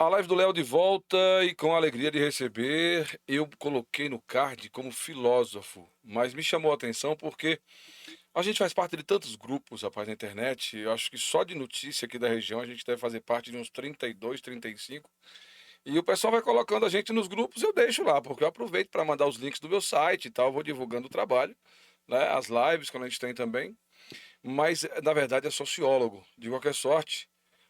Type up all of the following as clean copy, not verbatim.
A live do Léo de volta e com a alegria de receber, eu coloquei no card como filósofo, mas me chamou a atenção porque a gente faz parte de tantos grupos, rapaz, na internet. Eu acho que só de notícia aqui da região a gente deve fazer parte de uns 32, 35. E o pessoal vai colocando a gente nos grupos, eu deixo lá, porque eu aproveito para mandar os links do meu site e tal, vou divulgando o trabalho, né? As lives que a gente tem também. Mas, na verdade, é sociólogo. De qualquer sorte,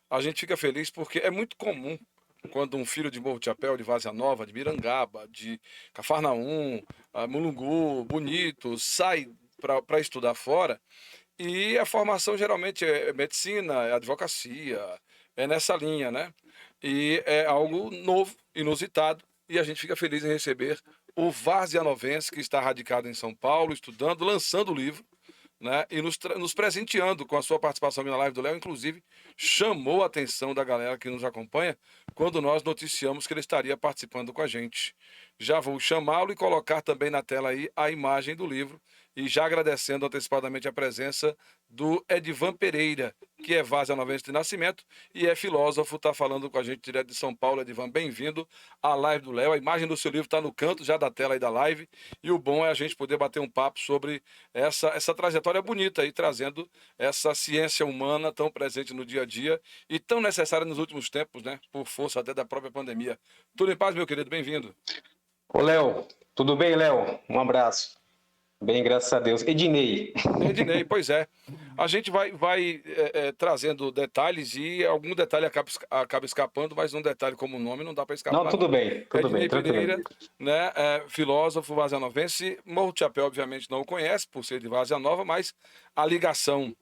a gente fica feliz porque é muito comum quando um filho de Morro de Chapéu, de Várzea Nova, de Mirangaba, de Cafarnaum, Mulungu, Bonito, sai para estudar fora e a formação geralmente é medicina, é advocacia, é nessa linha, né? E é algo novo, inusitado, e a gente fica feliz em receber o varzianovense que está radicado em São Paulo, estudando, lançando o livro, né? E nos presenteando com a sua participação aqui na live do Léo, inclusive chamou a atenção da galera que nos acompanha quando nós noticiamos que ele estaria participando com a gente. Já vou chamá-lo e colocar também na tela aí a imagem do livro e já agradecendo antecipadamente a presença do Edivan Pereira, que é varzianovense de nascimento e é filósofo, está falando com a gente direto de São Paulo. Edivan, bem-vindo à live do Léo. A imagem do seu livro está no canto já da tela aí da live e o bom é a gente poder bater um papo sobre essa trajetória bonita aí, trazendo essa ciência humana tão presente no dia a dia e tão necessária nos últimos tempos, né? Por força até da própria pandemia. Tudo em paz, meu querido? Bem-vindo. Ô, Léo, tudo bem, Léo? Um abraço. Bem, graças a Deus. Ednei. Ednei, pois é. A gente vai trazendo detalhes e algum detalhe acaba escapando, mas um detalhe como o nome não dá para escapar. Não, tudo bem, Ednei Pereira, tranquilo. né, filósofo varzianovense. Morro de Chapéu, obviamente, não o conhece por ser de Várzea Nova, mas a ligação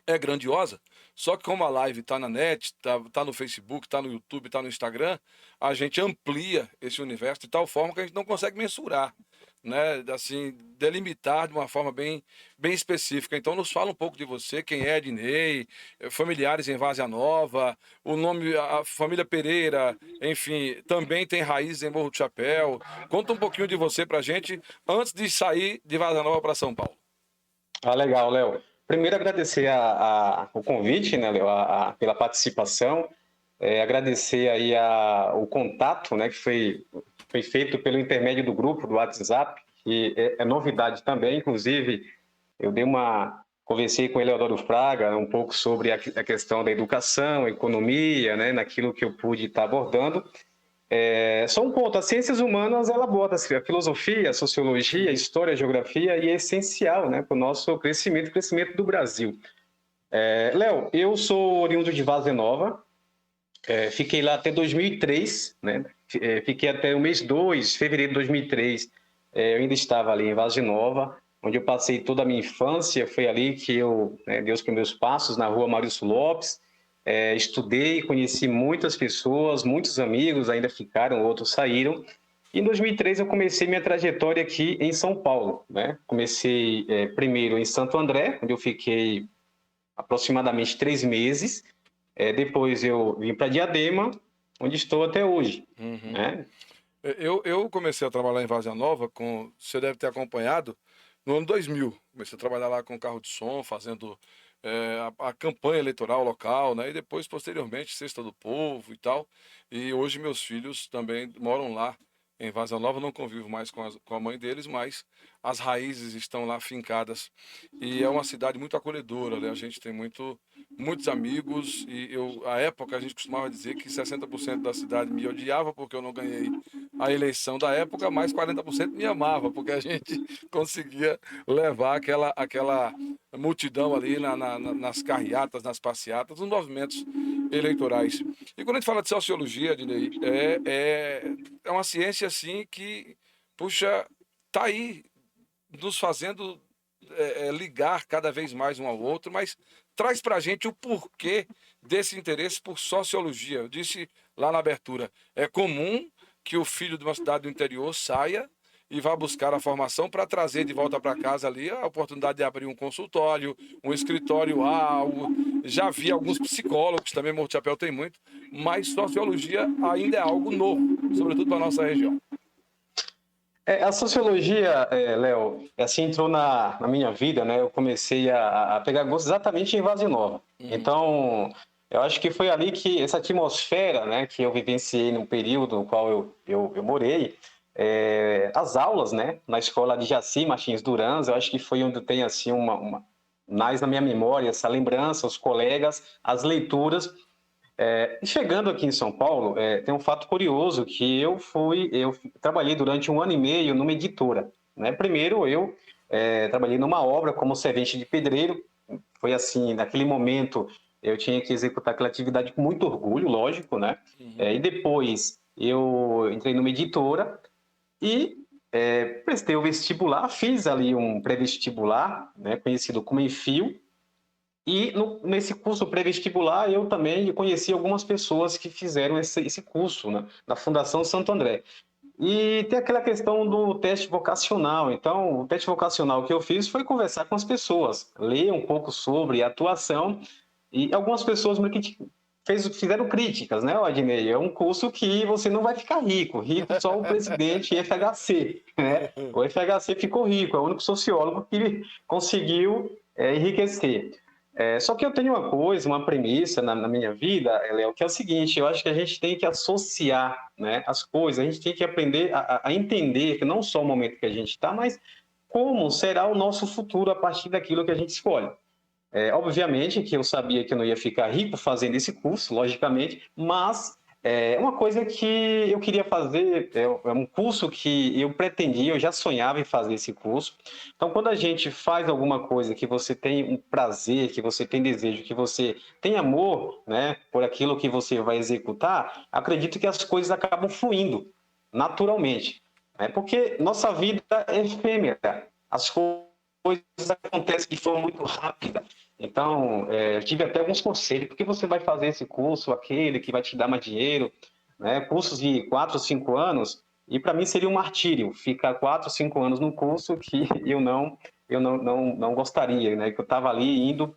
é grandiosa. Só que como a live está na net, tá no Facebook, está no YouTube, está no Instagram, a gente amplia esse universo de tal forma que a gente não consegue mensurar, né? Assim, delimitar de uma forma bem específica. Então, nos fala um pouco de você, quem é Ednei, familiares em Várzea Nova, o nome, a família Pereira, enfim, também tem raízes em Morro do Chapéu. Conta um pouquinho de você pra gente antes de sair de Várzea Nova para São Paulo. Ah, legal, Léo. Primeiro, agradecer o convite, né, Léo, pela participação. Agradecer aí o contato, né, que foi feito pelo intermédio do grupo do WhatsApp, que é novidade também. Inclusive, conversei com o Eleodoro Fraga um pouco sobre a questão da educação, economia, né, naquilo que eu pude estar abordando. Só um ponto, as ciências humanas ela aborda a filosofia, a sociologia, a história, a geografia e é essencial, né, para o nosso crescimento do Brasil. Léo, eu sou oriundo de Várzea Nova, fiquei lá até 2003, né, fiquei até o mês 2, fevereiro de 2003, eu ainda estava ali em Várzea Nova, onde eu passei toda a minha infância. Foi ali que eu dei os primeiros passos na rua Maurício Lopes. Estudei, conheci muitas pessoas, muitos amigos ainda ficaram, outros saíram. E em 2003 eu comecei minha trajetória aqui em São Paulo, né? Comecei primeiro em Santo André, onde eu fiquei aproximadamente 3 meses. Depois eu vim para Diadema, onde estou até hoje. Uhum. Né? Eu comecei a trabalhar em Várzea Nova, você deve ter acompanhado, no ano 2000. Comecei a trabalhar lá com carro de som, fazendo a campanha eleitoral local, né? E depois, posteriormente, Cesta do Povo e tal. E hoje meus filhos também moram lá em Várzea Nova. Não convivo mais com a mãe deles, mas as raízes estão lá fincadas. E é uma cidade muito acolhedora, né? A gente tem muitos amigos e à época a gente costumava dizer que 60% da cidade me odiava porque eu não ganhei a eleição da época, mas 40% me amava porque a gente conseguia levar aquela multidão ali nas carreatas, nas passeatas, nos movimentos eleitorais. E quando a gente fala de sociologia, Adnei, é uma ciência assim que, puxa, tá aí nos fazendo ligar cada vez mais um ao outro, mas traz para a gente o porquê desse interesse por sociologia. Eu disse lá na abertura, é comum que o filho de uma cidade do interior saia e vá buscar a formação para trazer de volta para casa ali a oportunidade de abrir um consultório, um escritório, algo. Já vi alguns psicólogos, também Morro de Chapéu tem muito, mas sociologia ainda é algo novo, sobretudo para a nossa região. A sociologia, Léo, assim entrou na minha vida, né? Eu comecei a pegar gosto exatamente em Várzea Nova. Então, Eu acho que foi ali que essa atmosfera, né, que eu vivenciei no período no qual eu morei, as aulas, né, na escola de Jaci Martins Duran, eu acho que foi onde tem assim mais na minha memória essa lembrança, os colegas, as leituras. E chegando aqui em São Paulo, tem um fato curioso que eu trabalhei durante 1 ano e meio numa editora, né? Primeiro eu trabalhei numa obra como servente de pedreiro. Foi assim, naquele momento eu tinha que executar aquela atividade com muito orgulho, lógico, né? Uhum. E depois eu entrei numa editora e prestei o vestibular, fiz ali um pré-vestibular, né, conhecido como Enfio, e nesse curso pré-vestibular, eu também conheci algumas pessoas que fizeram esse curso, né, na Fundação Santo André. E tem aquela questão do teste vocacional. Então, o teste vocacional que eu fiz foi conversar com as pessoas, ler um pouco sobre a atuação, e algumas pessoas fizeram críticas, né, Adnei? É um curso que você não vai ficar rico, rico só o presidente FHC, né? O FHC ficou rico, é o único sociólogo que conseguiu enriquecer. Só que eu tenho uma coisa, uma premissa na minha vida, Léo, que é o seguinte: eu acho que a gente tem que associar, né, as coisas, a gente tem que aprender a entender que não só o momento que a gente está, mas como será o nosso futuro a partir daquilo que a gente escolhe. Obviamente que eu sabia que eu não ia ficar rico fazendo esse curso, logicamente, mas uma coisa que eu queria fazer, é um curso que eu pretendia, eu já sonhava em fazer esse curso. Então, quando a gente faz alguma coisa que você tem um prazer, que você tem desejo, que você tem amor, né, por aquilo que você vai executar, acredito que as coisas acabam fluindo naturalmente, né? Porque nossa vida é efêmera, as coisas acontecem de forma muito rápida. Então, eu tive até alguns conselhos: por que você vai fazer esse curso, aquele que vai te dar mais dinheiro, né? Cursos de 4 ou 5 anos, e para mim seria um martírio ficar 4 ou 5 anos num curso que eu não gostaria, né? Que eu estava ali indo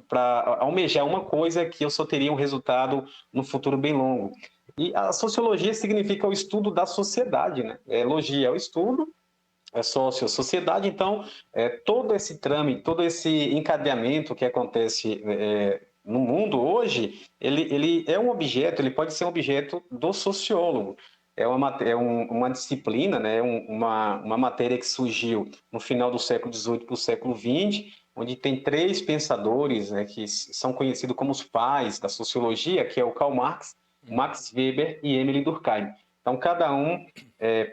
para almejar uma coisa que eu só teria um resultado no futuro bem longo. E a sociologia significa o estudo da sociedade, né? Logia é o estudo, sócio, sociedade. Então, todo esse trâmite, todo esse encadeamento que acontece no mundo hoje, ele é um objeto, ele pode ser um objeto do sociólogo. É uma disciplina, né, uma matéria que surgiu no final do século XVIII para o século XX, onde tem 3 pensadores, né, que são conhecidos como os pais da sociologia, que é o Karl Marx, Max Weber e Emile Durkheim. Então, cada um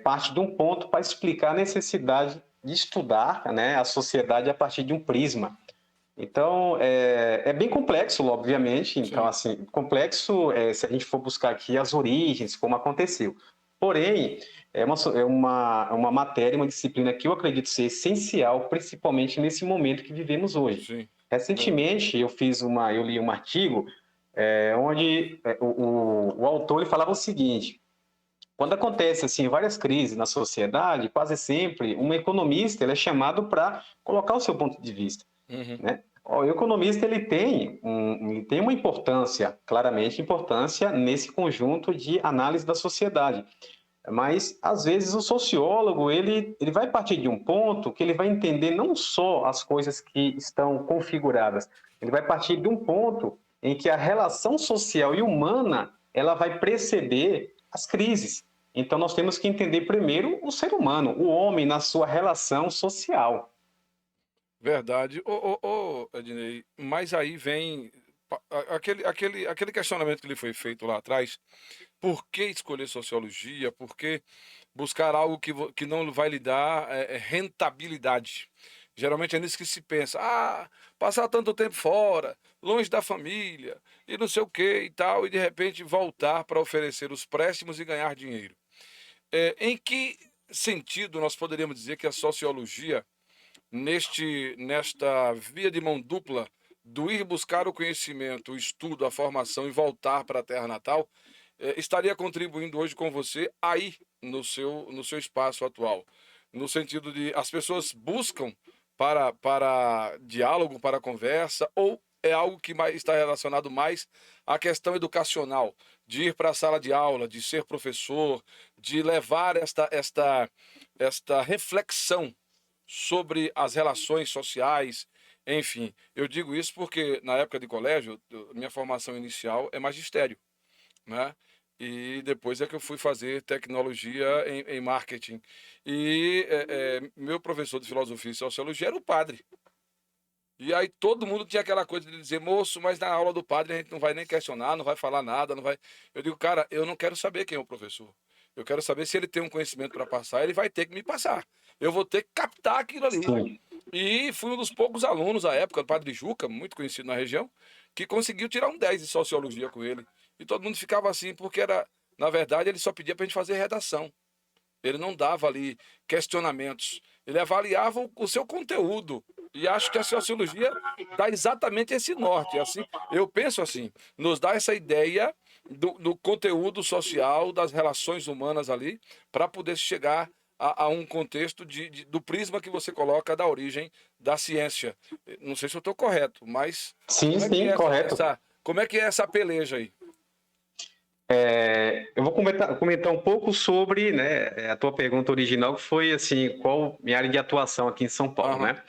parte de um ponto para explicar a necessidade de estudar, né, a sociedade a partir de um prisma. Então, bem complexo, obviamente. Então, Sim. assim, complexo se a gente for buscar aqui as origens, como aconteceu. Porém, é uma matéria, uma disciplina que eu acredito ser essencial, principalmente nesse momento que vivemos hoje. Sim. Recentemente, eu li um artigo onde o autor ele falava o seguinte: quando acontece assim várias crises na sociedade, quase sempre um economista ele é chamado para colocar o seu ponto de vista, Uhum. né? O economista ele tem uma importância, claramente importância nesse conjunto de análise da sociedade. Mas às vezes o sociólogo ele vai partir de um ponto que ele vai entender não só as coisas que estão configuradas, ele vai partir de um ponto em que a relação social e humana ela vai preceder as crises. Então nós temos que entender primeiro o ser humano, o homem na sua relação social. Verdade. Ednei, mas aí vem aquele questionamento que lhe foi feito lá atrás: por que escolher sociologia? Por que buscar algo que não vai lhe dar rentabilidade? Geralmente é nisso que se pensa: ah, passar tanto tempo fora, longe da família, e não sei o que e tal, e de repente voltar para oferecer os préstimos e ganhar dinheiro. Em que sentido nós poderíamos dizer que a sociologia, nesta via de mão dupla do ir buscar o conhecimento, o estudo, a formação e voltar para a terra natal, estaria contribuindo hoje com você aí no seu espaço atual? No sentido de as pessoas buscam para diálogo, para conversa, ou é algo que está relacionado mais à questão educacional, de ir para a sala de aula, de ser professor, de levar esta reflexão sobre as relações sociais, Enfim, eu digo isso porque na época de colégio, minha formação inicial é magistério, né? E depois é que eu fui fazer tecnologia em marketing. E meu professor de filosofia e sociologia era o padre. E aí todo mundo tinha aquela coisa de dizer, moço, mas na aula do padre a gente não vai nem questionar, não vai falar nada, não vai. Eu digo, cara, eu não quero saber quem é o professor. Eu quero saber se ele tem um conhecimento para passar, ele vai ter que me passar. Eu vou ter que captar aquilo ali. Sim, E fui um dos poucos alunos à época, do Padre Juca, muito conhecido na região, que conseguiu tirar um 10 de sociologia com ele. E todo mundo ficava assim, porque era, na verdade, ele só pedia para a gente fazer redação. Ele não dava ali questionamentos. Ele avaliava o seu conteúdo. E acho que a sociologia dá exatamente esse norte. Assim, eu penso assim, nos dá essa ideia do conteúdo social, das relações humanas ali, para poder chegar a um contexto do prisma que você coloca da origem da ciência. Não sei se eu estou correto, mas sim, como é que é sim, correto. como é que é essa peleja aí? Eu vou comentar um pouco sobre, né, a tua pergunta original, que foi assim, qual minha área de atuação aqui em São Paulo, Aham. né?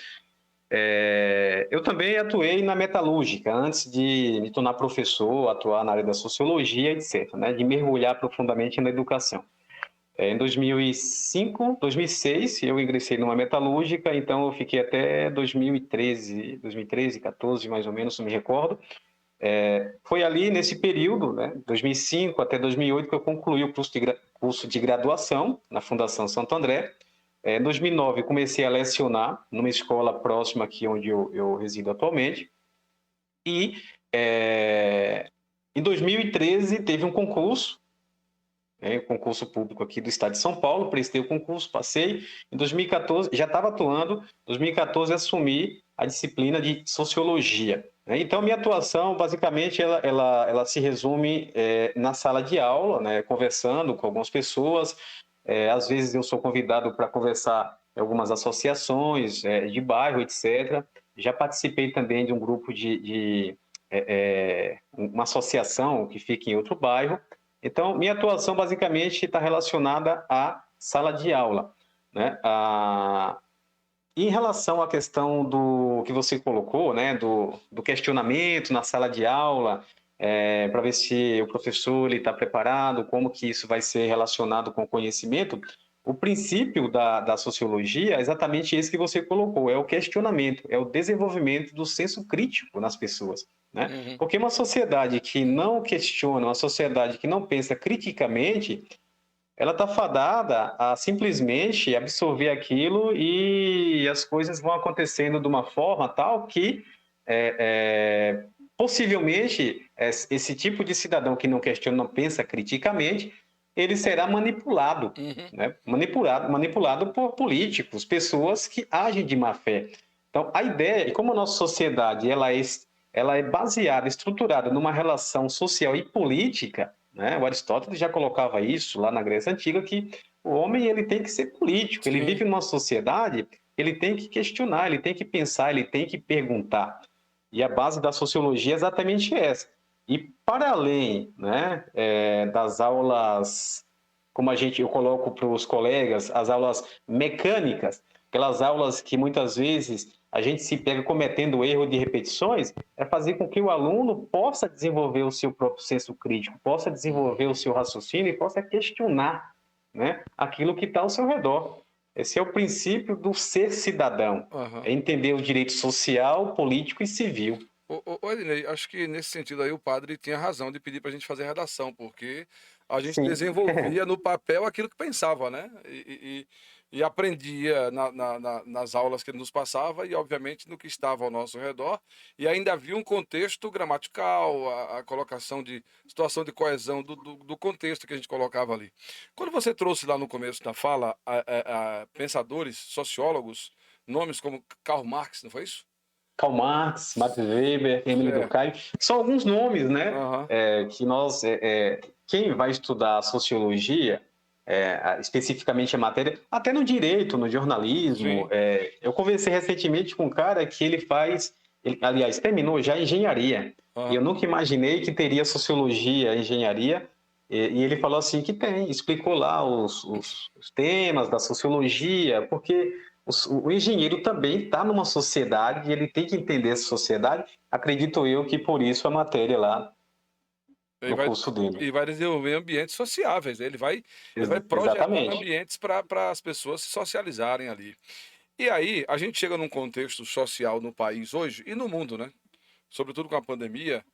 Eu também atuei na metalúrgica antes de me tornar professor, atuar na área da sociologia, etc., né, de mergulhar profundamente na educação. Em 2005, 2006, eu ingressei numa metalúrgica, então eu fiquei até 2013, 14, mais ou menos, não me recordo. Foi ali nesse período, né, 2005 até 2008, que eu concluí o curso de graduação na Fundação Santo André. Em 2009, comecei a lecionar numa escola próxima aqui onde eu resido atualmente. E em 2013 teve um concurso, concurso público aqui do estado de São Paulo, prestei o concurso, passei. Em 2014, já estava atuando, em 2014 assumi a disciplina de Sociologia. Então, minha atuação, basicamente, ela se resume na sala de aula, né, conversando com algumas pessoas. Às vezes eu sou convidado para conversar em algumas associações de bairro, etc. Já participei também de um grupo uma associação que fica em outro bairro. Então, minha atuação basicamente está relacionada à sala de aula, né? Em relação à questão do que você colocou, né, do questionamento na sala de aula, para ver se o professor está preparado, como que isso vai ser relacionado com o conhecimento, o princípio da sociologia é exatamente esse que você colocou, é o questionamento, é o desenvolvimento do senso crítico nas pessoas, né? Uhum. Porque uma sociedade que não questiona, uma sociedade que não pensa criticamente, ela está fadada a simplesmente absorver aquilo e as coisas vão acontecendo de uma forma tal que possivelmente esse tipo de cidadão que não questiona, não pensa criticamente, ele será manipulado, Uhum. né? Manipulado por políticos, pessoas que agem de má fé. Então, a ideia, e como a nossa sociedade ela é baseada, estruturada numa relação social e política, né? O Aristóteles já colocava isso lá na Grécia Antiga, que o homem ele tem que ser político, ele Sim. vive numa sociedade, ele tem que questionar, ele tem que pensar, ele tem que perguntar. E a base da sociologia é exatamente essa. E para além, né, das aulas, como eu coloco para os colegas, as aulas mecânicas, aquelas aulas que muitas vezes a gente se pega cometendo erro de repetições, é fazer com que o aluno possa desenvolver o seu próprio senso crítico, possa desenvolver o seu raciocínio e possa questionar, né, aquilo que está ao seu redor. Esse é o princípio do ser cidadão, Aham. é entender o direito social, político e civil. Ednei, acho que nesse sentido aí o padre tinha razão de pedir para a gente fazer redação, porque a gente Sim, desenvolvia no papel aquilo que pensava, né? E aprendia nas aulas que ele nos passava e, obviamente, no que estava ao nosso redor. E ainda havia um contexto gramatical, a colocação de situação de coesão do contexto que a gente colocava ali. Quando você trouxe lá no começo da fala a pensadores, sociólogos, nomes como Karl Marx, não foi isso? Karl Marx, Max Weber, Emile Certo. Durkheim, são alguns nomes, né, Aham. que quem vai estudar sociologia, especificamente a matéria, até no direito, no jornalismo, Sim. eu conversei recentemente com um cara que aliás, terminou já engenharia, e eu Aham. nunca imaginei que teria sociologia, engenharia, e ele falou assim que tem, explicou lá os temas da sociologia, porque o engenheiro também está numa sociedade e ele tem que entender essa sociedade. Acredito eu que por isso a matéria lá Ele no vai curso dele. e vai desenvolver ambientes sociáveis, ele vai projetar Exatamente. ambientes para as pessoas se socializarem ali. E aí, a gente chega num contexto social no país hoje e no mundo, né, sobretudo com a pandemia,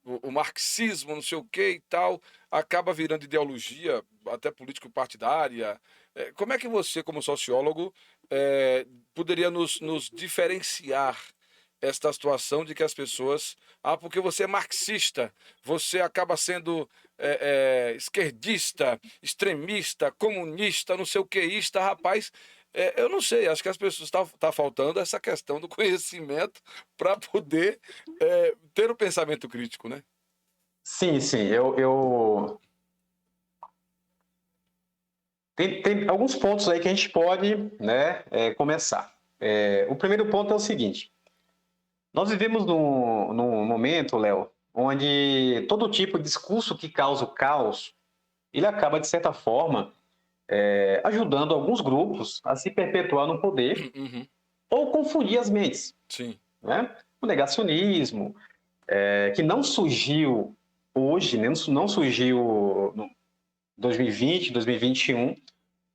o marxismo, não sei o que e tal, acaba virando ideologia, até político-partidária. Como é que você, como sociólogo, poderia nos diferenciar esta situação de que as pessoas. Ah, porque você é marxista, você acaba sendo esquerdista, extremista, comunista, não sei o queísta, rapaz. Eu não sei, acho que as pessoas tá faltando essa questão do conhecimento para poder ter o pensamento crítico, né? Sim, sim. Tem alguns pontos aí que a gente pode, né, começar. O primeiro ponto é o seguinte: nós vivemos num momento, Léo, onde todo tipo de discurso que causa o caos, ele acaba, de certa forma, ajudando alguns grupos a se perpetuar no poder Uhum, ou confundir as mentes, sim. né? O negacionismo, que não surgiu hoje, né? Não surgiu no 2020, 2021.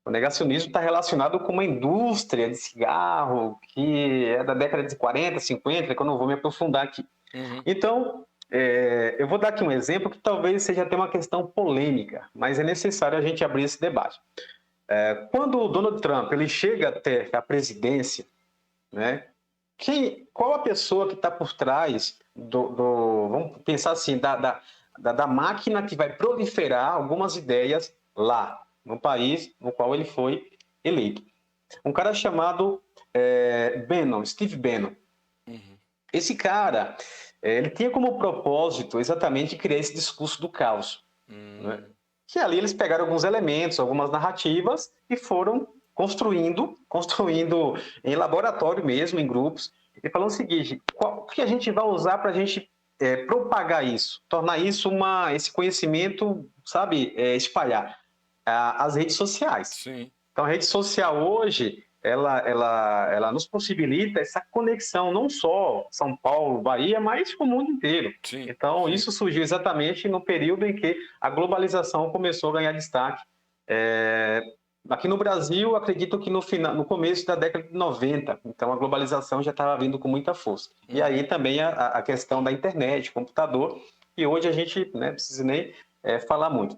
O negacionismo está relacionado com uma indústria de cigarro que é da década de 40, 50, que eu não vou me aprofundar aqui. Uhum, Então, eu vou dar aqui um exemplo que talvez seja até uma questão polêmica, mas é necessário a gente abrir esse debate. Quando o Donald Trump ele chega até a presidência, né, qual a pessoa que está por trás vamos pensar assim, da máquina que vai proliferar algumas ideias lá, no país no qual ele foi eleito? Um cara chamado Bannon, Steve Bannon. uhum, Esse cara, ele tinha como propósito exatamente criar esse discurso do caos, né? hum, Que ali eles pegaram alguns elementos, algumas narrativas e foram construindo em laboratório mesmo, em grupos, e falando o seguinte: o que a gente vai usar para a gente propagar isso, tornar isso esse conhecimento, sabe, espalhar? As redes sociais. sim, Então, a rede social hoje, ela nos possibilita essa conexão, não só São Paulo, Bahia, mas com o mundo inteiro. sim, Então, sim. isso surgiu exatamente no período em que a globalização começou a ganhar destaque. Aqui no Brasil, acredito que no começo da década de 90, então a globalização já estava vindo com muita força. E Uhum, aí também a questão da internet, computador, e hoje a gente não precisa nem falar muito.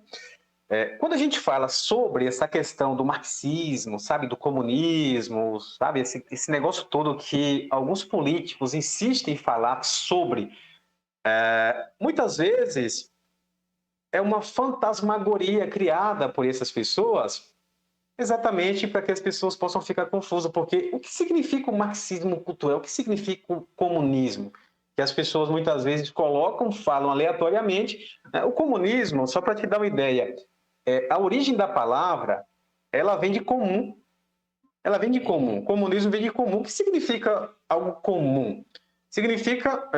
Quando a gente fala sobre essa questão do marxismo, sabe, do comunismo, sabe, esse negócio todo que alguns políticos insistem em falar sobre, muitas vezes é uma fantasmagoria criada por essas pessoas, exatamente para que as pessoas possam ficar confusas, porque o que significa o marxismo cultural? O que significa o comunismo? Que as pessoas muitas vezes colocam, falam aleatoriamente. O comunismo, só para te dar uma ideia, a origem da palavra, ela vem de comum. Ela vem de uhum, comum. Comunismo vem de comum. O que significa algo comum? Significa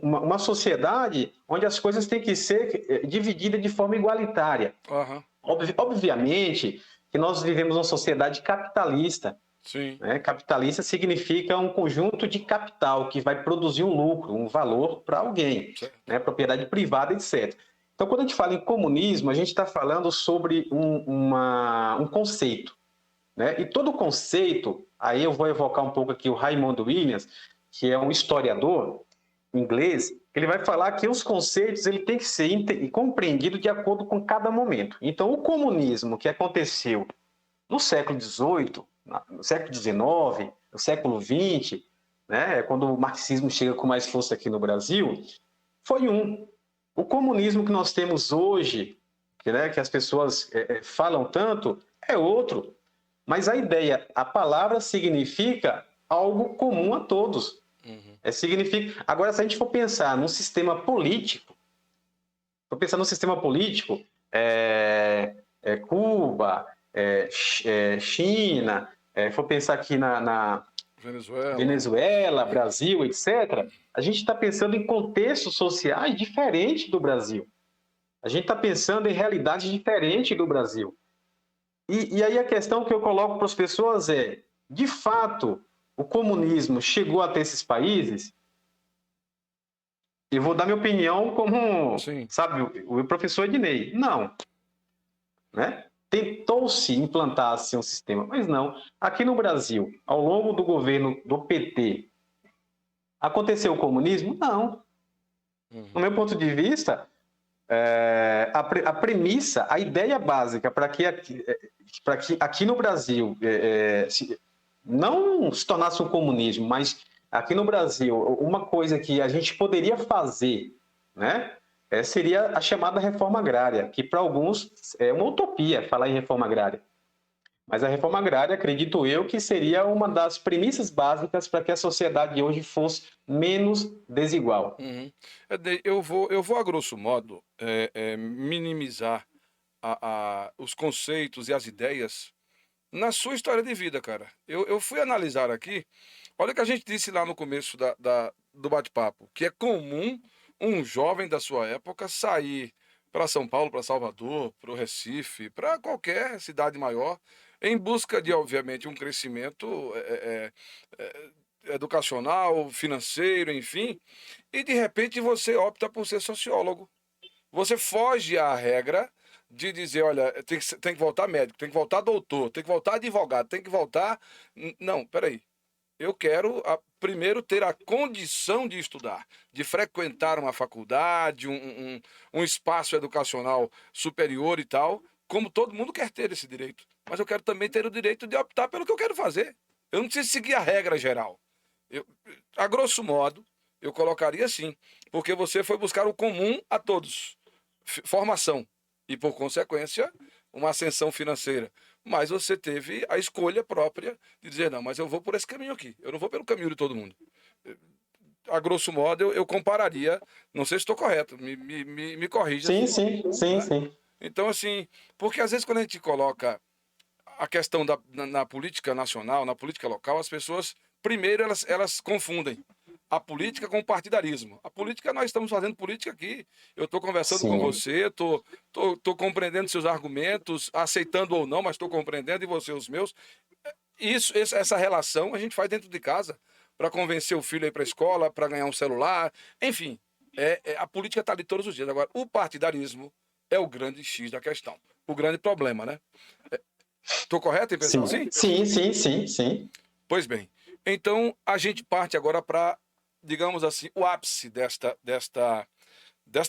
uma sociedade onde as coisas têm que ser divididas de forma igualitária. aham, Obviamente que nós vivemos uma sociedade capitalista, sim, né? Capitalista significa um conjunto de capital que vai produzir um lucro, um valor para alguém, certo. né? Propriedade privada, etc. Então, quando a gente fala em comunismo, a gente está falando sobre um conceito, né? E todo conceito, aí eu vou evocar um pouco aqui o Raymond Williams, que é um historiador inglês, ele vai falar que os conceitos ele tem que ser compreendido de acordo com cada momento. Então, o comunismo que aconteceu no século XVIII, no século XIX, no século XX, né, quando o marxismo chega com mais força aqui no Brasil, foi um. O comunismo que nós temos hoje, que as pessoas falam tanto, é outro. Mas a ideia, a palavra significa algo comum a todos. Uhum, Significa. Agora, se a gente for pensar num sistema político, Cuba, China, for pensar aqui na Venezuela. Venezuela, Brasil, etc., a gente está pensando em contextos sociais diferentes do Brasil. A gente está pensando em realidades diferentes do Brasil. E aí a questão que eu coloco para as pessoas é: de fato, o comunismo chegou até esses países? Eu vou dar minha opinião como, Sim. sabe, o professor Ednei. Não, né? Tentou-se implantar assim, um sistema, mas não. Aqui no Brasil, ao longo do governo do PT, aconteceu o comunismo? Não. No Uhum. meu ponto de vista, a premissa, a ideia básica para que aqui no Brasil não se tornasse um comunismo, mas aqui no Brasil, uma coisa que a gente poderia fazer, né, seria a chamada reforma agrária, que para alguns é uma utopia falar em reforma agrária. Mas a reforma agrária, acredito eu, que seria uma das premissas básicas para que a sociedade hoje fosse menos desigual. Uhum. Eu vou a grosso modo, minimizar os conceitos e as ideias na sua história de vida, cara. Eu fui analisar aqui, olha o que a gente disse lá no começo do bate-papo, que é comum um jovem da sua época sair para São Paulo, para Salvador, para o Recife, para qualquer cidade maior, em busca de, obviamente, um crescimento educacional, financeiro, enfim, e de repente você opta por ser sociólogo. Você foge à regra de dizer, olha, tem que voltar médico, tem que voltar doutor, tem que voltar advogado, tem que voltar. Não, peraí. Eu quero primeiro ter a condição de estudar, de frequentar uma faculdade, um espaço educacional superior e tal, como todo mundo quer ter esse direito. Mas eu quero também ter o direito de optar pelo que eu quero fazer. Eu não preciso seguir a regra geral. Eu, a grosso modo, eu colocaria assim, porque você foi buscar o comum a todos, formação e, por consequência, uma ascensão financeira. Mas você teve a escolha própria de dizer, não, mas eu vou por esse caminho aqui, eu não vou pelo caminho de todo mundo. A grosso modo, eu compararia, não sei se estou correto, me corrija se Sim, for, sim, sim, né? sim. Então, assim, porque às vezes quando a gente coloca a questão na política nacional, na política local, as pessoas, primeiro, elas confundem a política com o partidarismo. A política, nós estamos fazendo política aqui. Eu estou conversando com Sim. você, estou compreendendo seus argumentos, aceitando ou não, mas estou compreendendo e você os meus. Essa relação a gente faz dentro de casa para convencer o filho a ir para a escola, para ganhar um celular, enfim. A política está ali todos os dias. Agora, o partidarismo é o grande X da questão. O grande problema, né? Estou correto em pensar Sim, assim? sim, sim, sim, sim. Pois bem. Então, a gente parte agora para, digamos assim, o ápice desta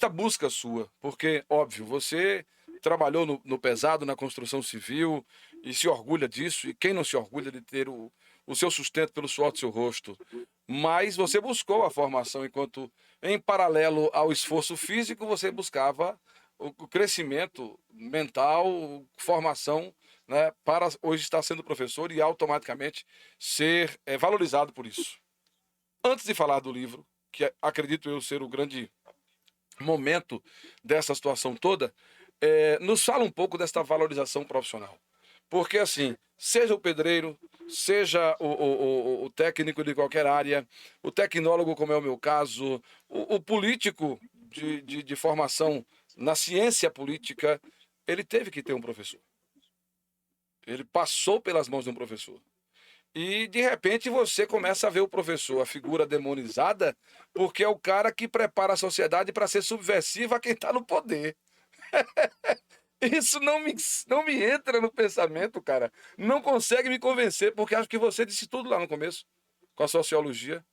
busca sua. Porque, óbvio, você trabalhou no pesado, na construção civil, e se orgulha disso, e quem não se orgulha de ter o seu sustento pelo suor do seu rosto? Mas você buscou a formação enquanto, em paralelo ao esforço físico, você buscava o crescimento mental, formação, né, para hoje estar sendo professor e automaticamente ser valorizado por isso. Antes de falar do livro, que acredito eu ser o grande momento dessa situação toda, nos fala um pouco desta valorização profissional. Porque, assim, seja o pedreiro, seja o técnico de qualquer área, o tecnólogo, como é o meu caso, o político de formação na ciência política, ele teve que ter um professor. Ele passou pelas mãos de um professor. E de repente você começa a ver o professor, a figura demonizada, porque é o cara que prepara a sociedade para ser subversiva a quem está no poder. Isso não me entra no pensamento, cara. Não consegue me convencer, porque acho que você disse tudo lá no começo, com a sociologia.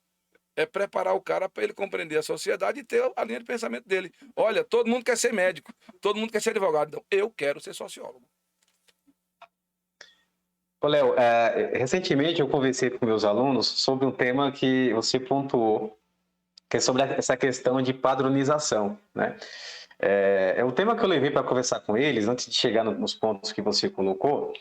É preparar o cara para ele compreender a sociedade e ter a linha de pensamento dele. Olha, todo mundo quer ser médico, todo mundo quer ser advogado. Então, eu quero ser sociólogo. Ô, Léo, recentemente eu conversei com meus alunos sobre um tema que você pontuou, que é sobre essa questão de padronização, né? É um tema que eu levei para conversar com eles, antes de chegar nos pontos que você colocou,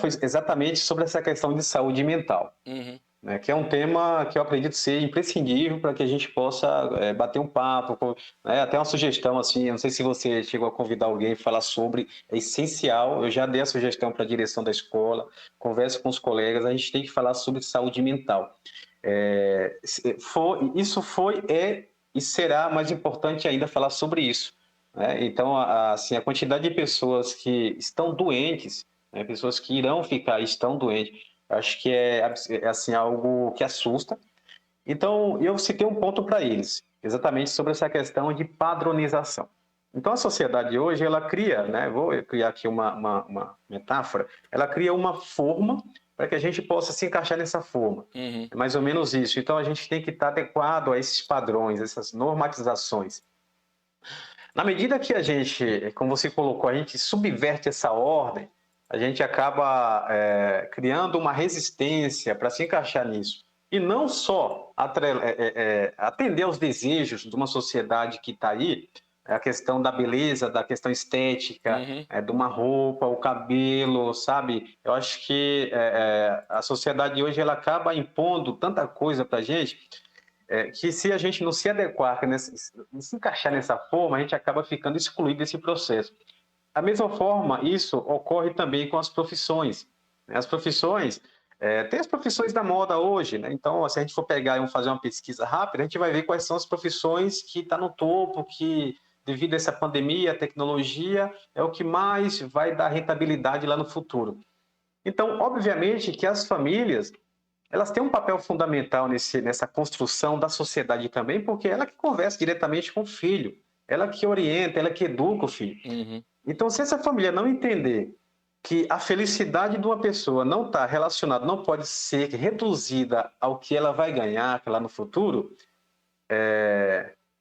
foi exatamente sobre essa questão de saúde mental. Uhum. Né, que é um tema que eu acredito ser imprescindível para que a gente possa bater um papo, né, até uma sugestão assim, eu não sei se você chegou a convidar alguém e falar sobre, é essencial, eu já dei a sugestão para a direção da escola, converso com os colegas, a gente tem que falar sobre saúde mental. Isso foi, e será mais importante ainda falar sobre isso. Né? Então, assim, a quantidade de pessoas que estão doentes, né, pessoas que irão ficar, estão doentes, Acho que é assim, algo que assusta. Então, eu citei um ponto para eles, exatamente sobre essa questão de padronização. Então, a sociedade hoje, ela cria, né, vou criar aqui uma metáfora, ela cria uma forma para que a gente possa se encaixar nessa forma. Uhum. É mais ou menos isso. Então, a gente tem que estar adequado a esses padrões, essas normatizações. Na medida que a gente, como você colocou, a gente subverte essa ordem, a gente acaba criando uma resistência para se encaixar nisso. E não só atender aos desejos de uma sociedade que está aí, a questão da beleza, da questão estética, Uhum. de uma roupa, o cabelo, sabe? Eu acho que a sociedade hoje ela acaba impondo tanta coisa para a gente que se a gente não se adequar, não se encaixar nessa forma, a gente acaba ficando excluído desse processo. Da mesma forma, isso ocorre também com as profissões. Né? As profissões, tem as profissões da moda hoje, né? Então, se a gente for pegar e fazer uma pesquisa rápida, a gente vai ver quais são as profissões que estão no topo, que devido a essa pandemia, a tecnologia, é o que mais vai dar rentabilidade lá no futuro. Então, obviamente que as famílias elas têm um papel fundamental nessa construção da sociedade também, porque ela que conversa diretamente com o filho, ela que orienta, ela que educa o filho. Uhum. Então, se essa família não entender que a felicidade de uma pessoa não está relacionada, não pode ser reduzida ao que ela vai ganhar lá no futuro,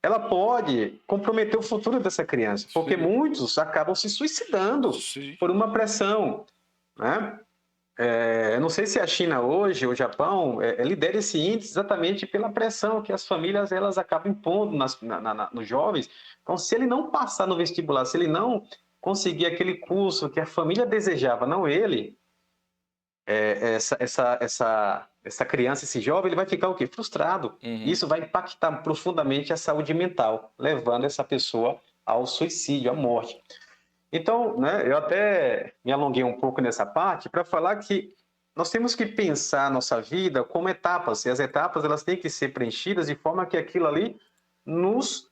ela pode comprometer o futuro dessa criança, porque Sim, muitos acabam se suicidando sim. por uma pressão, né? Eu não sei se a China hoje, o Japão, lidera esse índice exatamente pela pressão que as famílias elas acabam impondo nos jovens. Então, se ele não passar no vestibular, se ele não conseguir aquele curso que a família desejava, não ele, essa criança, esse jovem, ele vai ficar o quê? Frustrado. Uhum. Isso vai impactar profundamente a saúde mental, levando essa pessoa ao suicídio, à morte. Então, né, eu até me alonguei um pouco nessa parte para falar que nós temos que pensar a nossa vida como etapas, e as etapas elas têm que ser preenchidas de forma que aquilo ali nos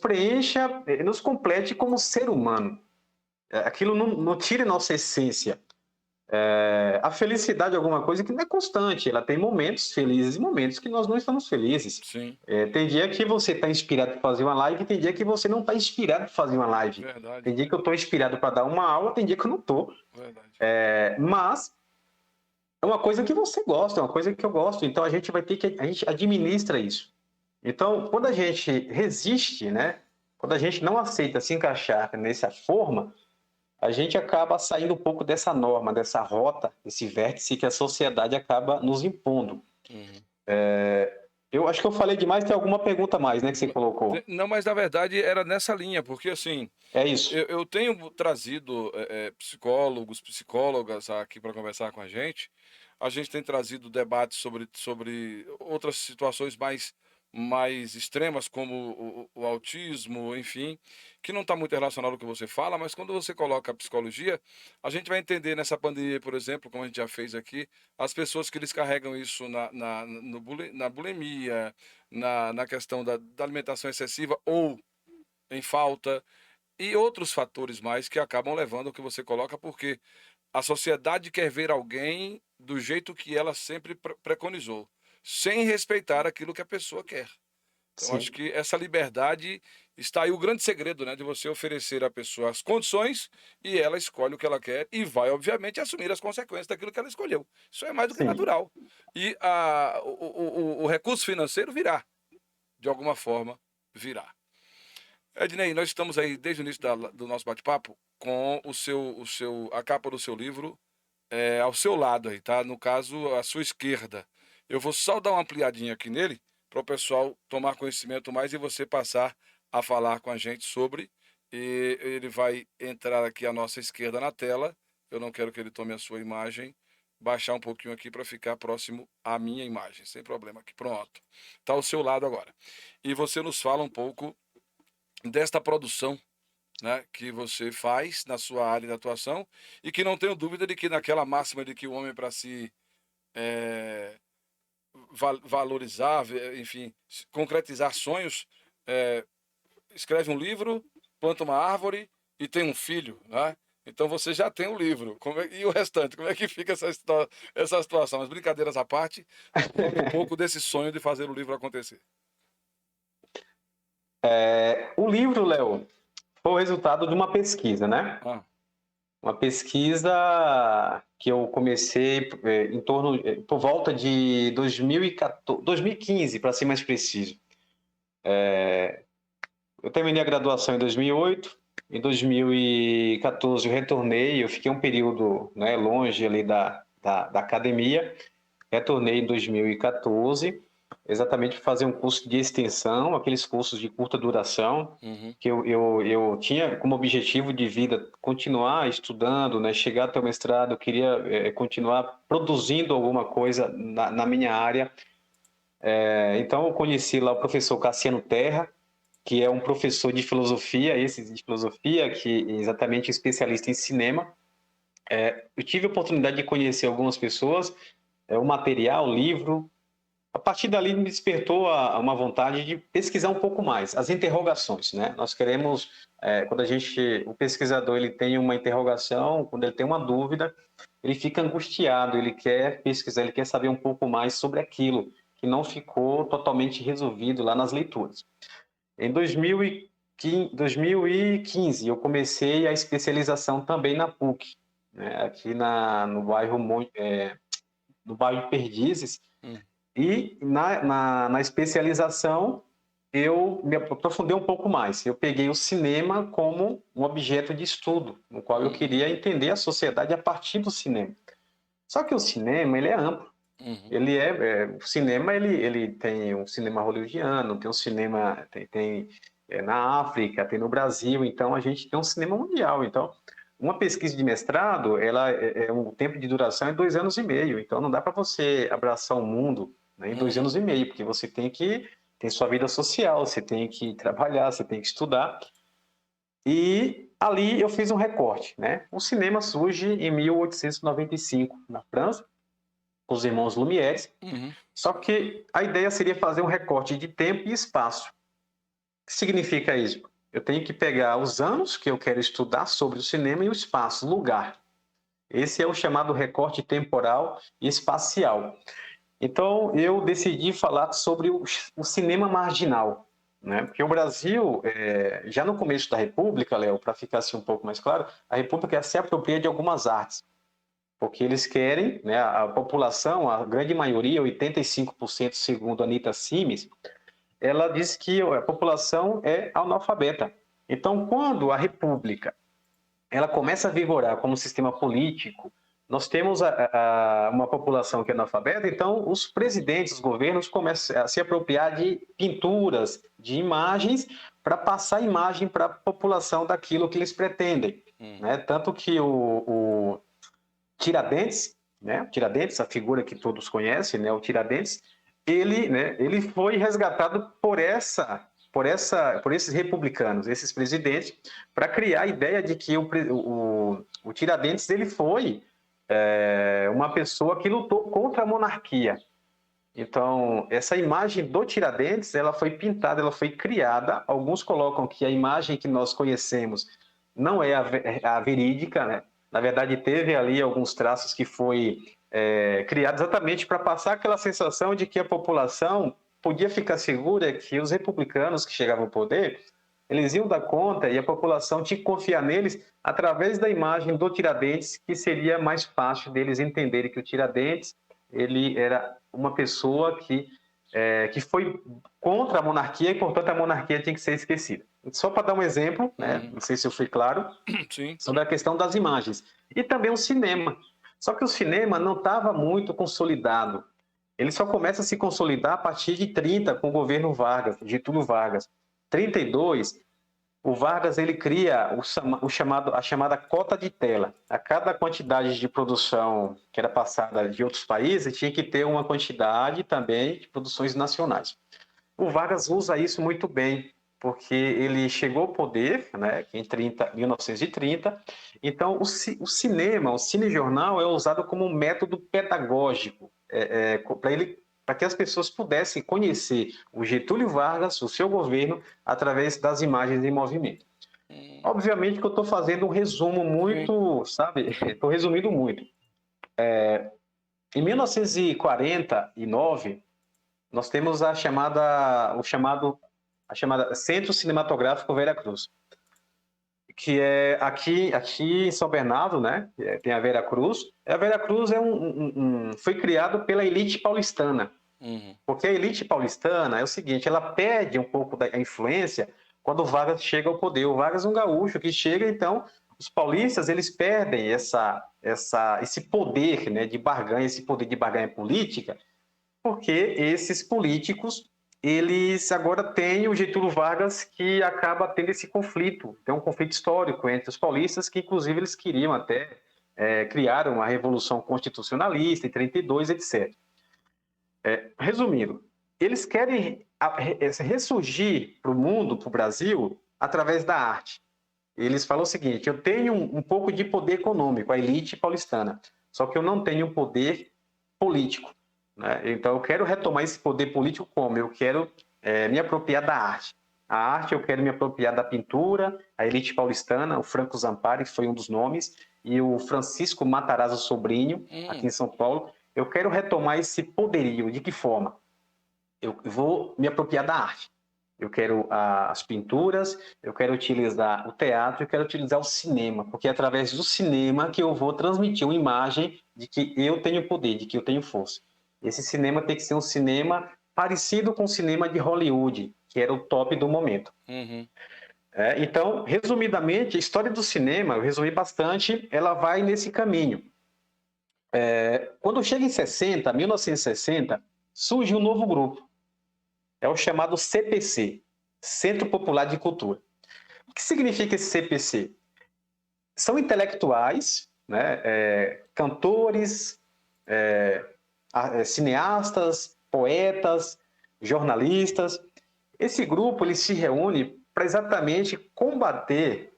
preencha, nos complete como ser humano. Aquilo não tire nossa essência. A felicidade é alguma coisa que não é constante, ela tem momentos felizes e momentos que nós não estamos felizes. Sim, Tem dia que você está inspirado para fazer uma live, tem dia que você não está inspirado para fazer uma live. verdade, Tem dia que eu estou inspirado para dar uma aula, tem dia que eu não estou. verdade. Mas é uma coisa que você gosta, é uma coisa que eu gosto, então a gente vai ter que, a gente administra isso. Então, quando a gente resiste, né? Quando a gente não aceita se encaixar nessa forma, a gente acaba saindo um pouco dessa norma, dessa rota, desse vértice que a sociedade acaba nos impondo. Uhum. Eu acho que eu falei demais, tem alguma pergunta a mais, né, que você colocou? Não, mas na verdade era nessa linha, porque assim, É isso. eu tenho trazido psicólogos, psicólogas aqui para conversar com a gente. A gente tem trazido debates sobre outras situações mais extremas, como o autismo, enfim, que não está muito relacionado ao que você fala, mas quando você coloca a psicologia, a gente vai entender nessa pandemia, por exemplo, como a gente já fez aqui, as pessoas que eles carregam isso na bulimia, na questão da alimentação excessiva ou em falta, e outros fatores mais que acabam levando ao que você coloca, porque a sociedade quer ver alguém do jeito que ela sempre preconizou, sem respeitar aquilo que a pessoa quer. Então, acho Sim, que essa liberdade está aí o grande segredo, né, de você oferecer à pessoa as condições e ela escolhe o que ela quer e vai, obviamente, assumir as consequências daquilo que ela escolheu. Isso é mais do que sim. natural. E o recurso financeiro virá, de alguma forma, virá. Ednei, nós estamos aí desde o início do nosso bate-papo com a capa do seu livro ao seu lado aí, tá? No caso, à sua esquerda. Eu vou só dar uma ampliadinha aqui nele para o pessoal tomar conhecimento mais e você passar a falar com a gente sobre. E ele vai entrar aqui à nossa esquerda na tela. Eu não quero que ele tome a sua imagem. Baixar um pouquinho aqui para ficar próximo à minha imagem, sem problema aqui. Pronto. Está ao seu lado agora. E você nos fala um pouco desta produção, né, que você faz na sua área de atuação e que não tenho dúvida de que naquela máxima de que o homem para se eh, valorizar, enfim, concretizar sonhos, escreve um livro, planta uma árvore e tem um filho, né? Então você já tem o livro. E o restante, como é que fica essa situação? As brincadeiras à parte, me conta um pouco desse sonho de fazer o livro acontecer. O livro, Léo, foi o resultado de uma pesquisa, né? Ah, Uma pesquisa que eu comecei em torno, por volta de 2014, 2015, para ser mais preciso. Eu terminei a graduação em 2008, em 2014 eu retornei, eu fiquei um período, né, longe ali da academia, retornei em 2014, exatamente para fazer um curso de extensão, aqueles cursos de curta duração, que eu tinha como objetivo de vida continuar estudando, né, chegar até o mestrado, eu queria continuar produzindo alguma coisa na minha área. Então eu conheci lá o professor Cassiano Terra, que é um professor de filosofia, esse de filosofia, que é exatamente especialista em cinema. Eu tive a oportunidade de conhecer algumas pessoas, o material, o livro. A partir dali me despertou uma vontade de pesquisar um pouco mais, as interrogações, né? Nós queremos, quando o pesquisador ele tem uma interrogação, quando ele tem uma dúvida, ele fica angustiado, ele quer pesquisar, ele quer saber um pouco mais sobre aquilo que não ficou totalmente resolvido lá nas leituras. Em 2015, eu comecei a especialização também na PUC, né? Aqui no bairro, no bairro de Perdizes. E na especialização, eu me aprofundei um pouco mais. Eu peguei o cinema como um objeto de estudo, no qual eu queria entender a sociedade a partir do cinema. Só que o cinema, ele é amplo. O cinema, ele tem um cinema hollywoodiano, tem um cinema, tem na África, tem no Brasil, então a gente tem um cinema mundial. Então, uma pesquisa de mestrado, ela um tempo de duração é 2 anos e meio, então não dá para você abraçar o mundo, né, em 2 anos e meio, porque você tem que ter sua vida social, você tem que trabalhar, você tem que estudar. E ali eu fiz um recorte, né? O cinema surge em 1895 na França, com os irmãos Lumière. Só que a ideia seria fazer um recorte de tempo e espaço. O que significa isso? Eu tenho que pegar os anos que eu quero estudar sobre o cinema e o espaço, o lugar. Esse é o chamado recorte temporal e espacial. Então, eu decidi falar sobre o cinema marginal, né? Porque o Brasil, já no começo da República, Léo, para ficar assim um pouco mais claro, a República se apropria de algumas artes, porque eles querem, né, a população, a grande maioria, 85%, segundo a Anita Simes, ela diz que a população é analfabeta. Então, quando a República ela começa a vigorar como sistema político, nós temos uma população que é analfabeta, então os presidentes, os governos começam a se apropriar de pinturas, de imagens, para passar a imagem para a população daquilo que eles pretendem. Né? Tanto que o Tiradentes, né? Tiradentes, a figura que todos conhecem, né? O Tiradentes, ele foi resgatado por esses republicanos, esses presidentes, para criar a ideia de que o Tiradentes ele foi uma pessoa que lutou contra a monarquia. Então, essa imagem do Tiradentes, ela foi pintada, ela foi criada. Alguns colocam que a imagem que nós conhecemos não é a verídica, né? Na verdade, teve ali alguns traços que foi criado exatamente para passar aquela sensação de que a população podia ficar segura que os republicanos que chegavam ao poder, eles iam dar conta e a população tinha que confiar neles através da imagem do Tiradentes, que seria mais fácil deles entenderem que o Tiradentes ele era uma pessoa que foi contra a monarquia e, portanto, a monarquia tinha que ser esquecida. Só para dar um exemplo, né? Não sei se eu fui claro, Sim. sobre a questão das imagens. E também o cinema. Só que o cinema não estava muito consolidado. Ele só começa a se consolidar a partir de 30, com o governo Vargas, Getúlio Vargas. 32, o Vargas ele cria a chamada cota de tela. A cada quantidade de produção que era passada de outros países, tinha que ter uma quantidade também de produções nacionais. O Vargas usa isso muito bem, porque ele chegou ao poder, né, em 1930. Então, o cinema, o cinejornal é usado como um método pedagógico, para que as pessoas pudessem conhecer o Getúlio Vargas, o seu governo, através das imagens em movimento. Obviamente que eu estou fazendo um resumo muito, sabe? Estou resumindo muito. Em 1949, nós temos a chamada Centro Cinematográfico Veracruz, que é aqui em São Bernardo, né? Tem a Veracruz. A Veracruz foi criado pela elite paulistana, porque a elite paulistana é o seguinte: ela perde um pouco da influência quando o Vargas chega ao poder. O Vargas é um gaúcho que chega, então os paulistas eles perdem esse poder, né, de barganha, esse poder de barganha política, porque esses políticos eles agora têm o Getúlio Vargas, que acaba tendo esse conflito, tem um conflito histórico entre os paulistas, que inclusive eles queriam até criar uma revolução constitucionalista em 32, etc. Resumindo, eles querem ressurgir para o mundo, para o Brasil, através da arte. Eles falam o seguinte: eu tenho um pouco de poder econômico, a elite paulistana, só que eu não tenho poder político, né? Então eu quero retomar esse poder político como? Eu quero me apropriar da arte. A arte eu quero me apropriar da pintura, a elite paulistana, o Franco Zampari, que foi um dos nomes, e o Francisco Matarazzo Sobrinho, aqui em São Paulo. Eu quero retomar esse poderio. De que forma? Eu vou me apropriar da arte. Eu quero as pinturas, eu quero utilizar o teatro, eu quero utilizar o cinema, porque é através do cinema que eu vou transmitir uma imagem de que eu tenho poder, de que eu tenho força. Esse cinema tem que ser um cinema parecido com o cinema de Hollywood, que era o top do momento. Então, resumidamente, a história do cinema, eu resumi bastante, ela vai nesse caminho. Quando chega em 1960, surge um novo grupo. É o chamado CPC, Centro Popular de Cultura. O que significa esse CPC? São intelectuais, né, cantores, cineastas, poetas, jornalistas. Esse grupo ele se reúne para exatamente combater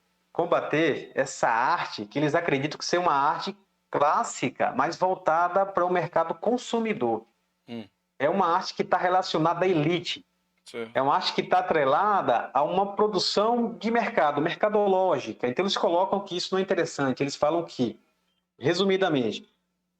essa arte que eles acreditam que ser uma arte clássica, mas voltada para o mercado consumidor. É uma arte que está relacionada à elite. Certo. É uma arte que está atrelada a uma produção de mercado, mercadológica. Então, eles colocam que isso não é interessante. Eles falam que, resumidamente,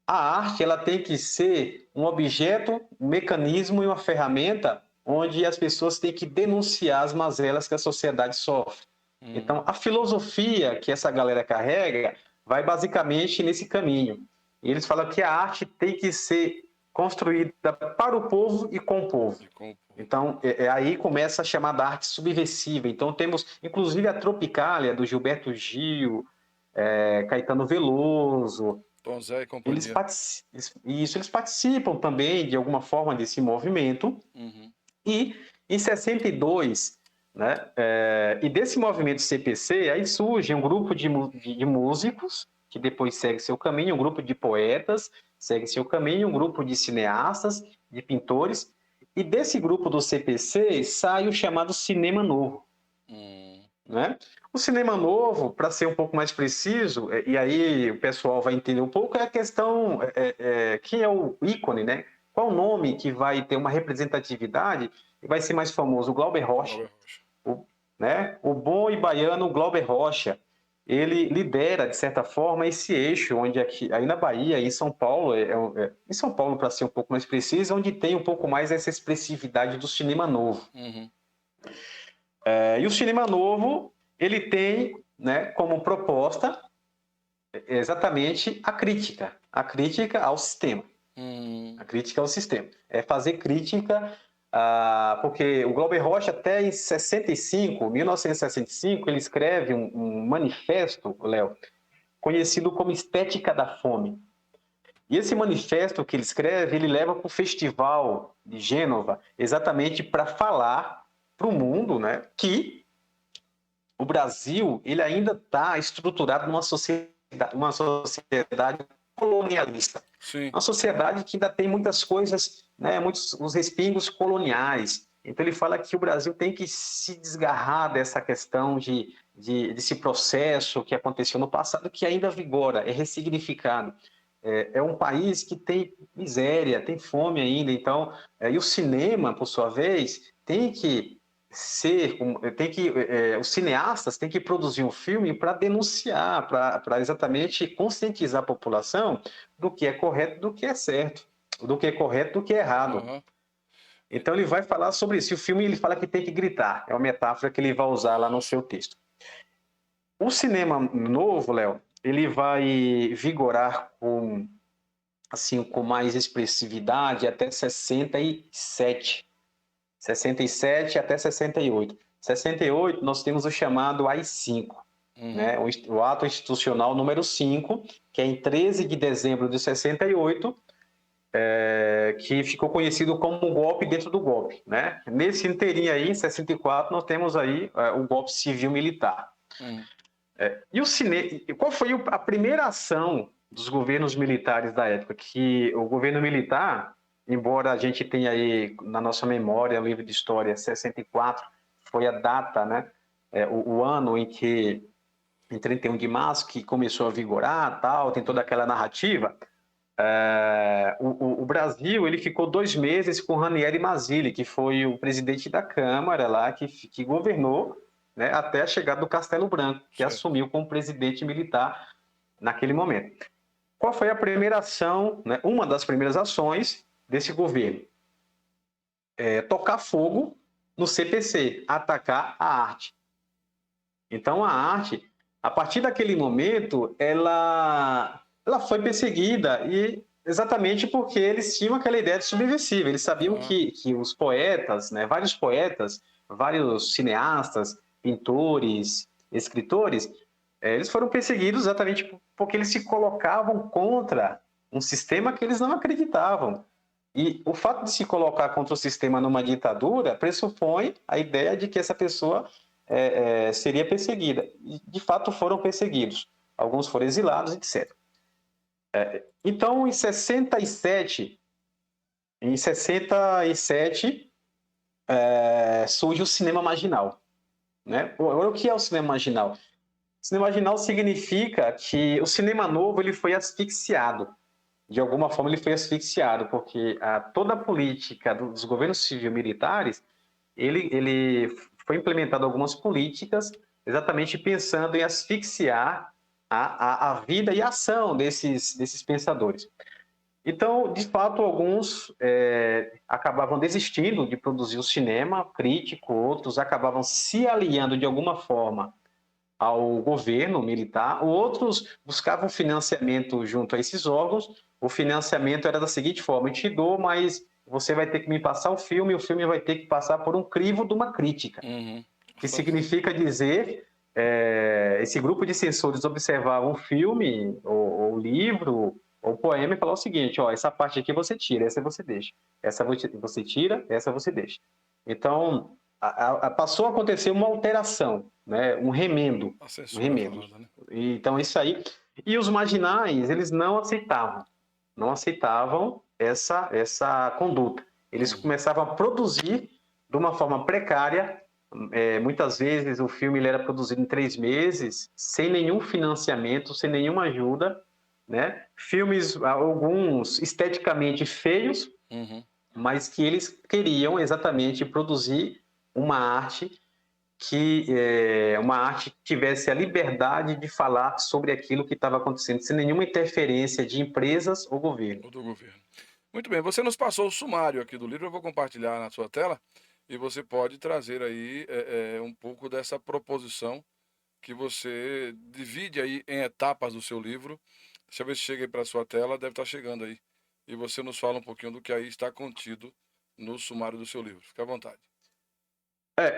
a arte ela tem que ser um objeto, um mecanismo e uma ferramenta onde as pessoas têm que denunciar as mazelas que a sociedade sofre. Então, a filosofia que essa galera carrega vai basicamente nesse caminho. E eles falam que a arte tem que ser construída para o povo e com o povo. Então, aí começa a chamada arte subversiva. Então, temos, inclusive, a Tropicália, do Gilberto Gil, Caetano Veloso. Tom Zé e companhia. Eles participam também, de alguma forma, desse movimento. E, em 62, né, e desse movimento CPC, aí surge um grupo de músicos, que depois segue seu caminho, um grupo de poetas, segue seu caminho, um grupo de cineastas, de pintores, e desse grupo do CPC sai o chamado Cinema Novo. Né? O Cinema Novo, para ser um pouco mais preciso, e aí o pessoal vai entender um pouco, é a questão, quem é o ícone, né? Qual o nome que vai ter uma representatividade e vai ser mais famoso? O Glauber Rocha. O bom e baiano Glauber Rocha. Ele lidera, de certa forma, esse eixo, onde aí na Bahia, em São Paulo, em São Paulo, para ser um pouco mais preciso, onde tem um pouco mais essa expressividade do cinema novo. E o cinema novo, ele tem, né, como proposta exatamente a crítica ao sistema. A crítica ao sistema. É fazer crítica, porque o Glauber Rocha, até em 1965, ele escreve um manifesto, Léo, conhecido como Estética da Fome. E esse manifesto que ele escreve, ele leva para o Festival de Gênova, exatamente para falar para o mundo, né, que o Brasil ele ainda está estruturado numa sociedade colonialista. Sim. Uma sociedade que ainda tem muitas coisas, né, os respingos coloniais. Então ele fala que o Brasil tem que se desgarrar dessa questão desse processo que aconteceu no passado, que ainda vigora, é ressignificado. É um país que tem miséria, tem fome ainda. Então, e o cinema, por sua vez, tem que os cineastas têm que produzir um filme para denunciar, para exatamente conscientizar a população do que é correto, do que é certo, do que é correto, do que é errado. Aham. Então ele vai falar sobre isso. E o filme ele fala que tem que gritar. É uma metáfora que ele vai usar lá no seu texto. O cinema novo, Léo, ele vai vigorar com mais expressividade até 67. 67 até 68. 68 nós temos o chamado AI-5, né? O Ato Institucional número 5, que é em 13 de dezembro de 68, que ficou conhecido como o golpe dentro do golpe, né? Nesse inteirinho aí, em 64, nós temos aí o golpe civil-militar. E qual foi a primeira ação dos governos militares da época? Que o governo militar, embora a gente tenha aí na nossa memória, no livro de história, 64, foi a data, né? O ano em 31 de março, que começou a vigorar, tal, tem toda aquela narrativa. O Brasil ele ficou 2 meses com Ranieri Mazzilli, que foi o presidente da Câmara lá, que governou, né, até a chegada do Castelo Branco, que assumiu como presidente militar naquele momento. Qual foi a primeira ação, né, uma das primeiras ações desse governo? Tocar fogo no CPC, atacar a arte. Então, a arte, a partir daquele momento, ela foi perseguida, e exatamente porque eles tinham aquela ideia de subversiva. Eles sabiam que os poetas, né, vários poetas, vários cineastas, pintores, escritores, eles foram perseguidos exatamente porque eles se colocavam contra um sistema que eles não acreditavam. E o fato de se colocar contra o sistema numa ditadura pressupõe a ideia de que essa pessoa seria perseguida. E, de fato, foram perseguidos. Alguns foram exilados, etc. Então, em 67, surge o cinema marginal, né? O que é o cinema marginal? O cinema marginal significa que o cinema novo ele foi asfixiado. De alguma forma, ele foi asfixiado, porque toda a política dos governos civil-militares, ele foi implementado algumas políticas exatamente pensando em asfixiar a vida e a ação desses pensadores. Então, de fato, alguns acabavam desistindo de produzir o cinema crítico, outros acabavam se aliando de alguma forma ao governo militar, outros buscavam financiamento junto a esses órgãos. O financiamento era da seguinte forma: eu te dou, mas você vai ter que me passar o filme vai ter que passar por um crivo de uma crítica. Que significa dizer, esse grupo de censores observava um filme, ou livro, ou poema, e falava o seguinte: essa parte aqui você tira, essa você deixa. Essa você tira, essa você deixa. Então, passou a acontecer uma alteração, né? Um remendo. Falada, né? Então, isso aí. E os marginais, eles não aceitavam essa conduta. Eles começavam a produzir de uma forma precária. Muitas vezes o filme ele era produzido em 3 meses, sem nenhum financiamento, sem nenhuma ajuda, né? Filmes, alguns esteticamente feios, mas que eles queriam exatamente produzir uma arte que tivesse a liberdade de falar sobre aquilo que estava acontecendo, sem nenhuma interferência de empresas ou governo. Ou do governo. Muito bem, você nos passou o sumário aqui do livro, eu vou compartilhar na sua tela, e você pode trazer aí um pouco dessa proposição que você divide aí em etapas do seu livro. Deixa eu ver se chega aí para a sua tela, deve estar chegando aí. E você nos fala um pouquinho do que aí está contido no sumário do seu livro. Fique à vontade.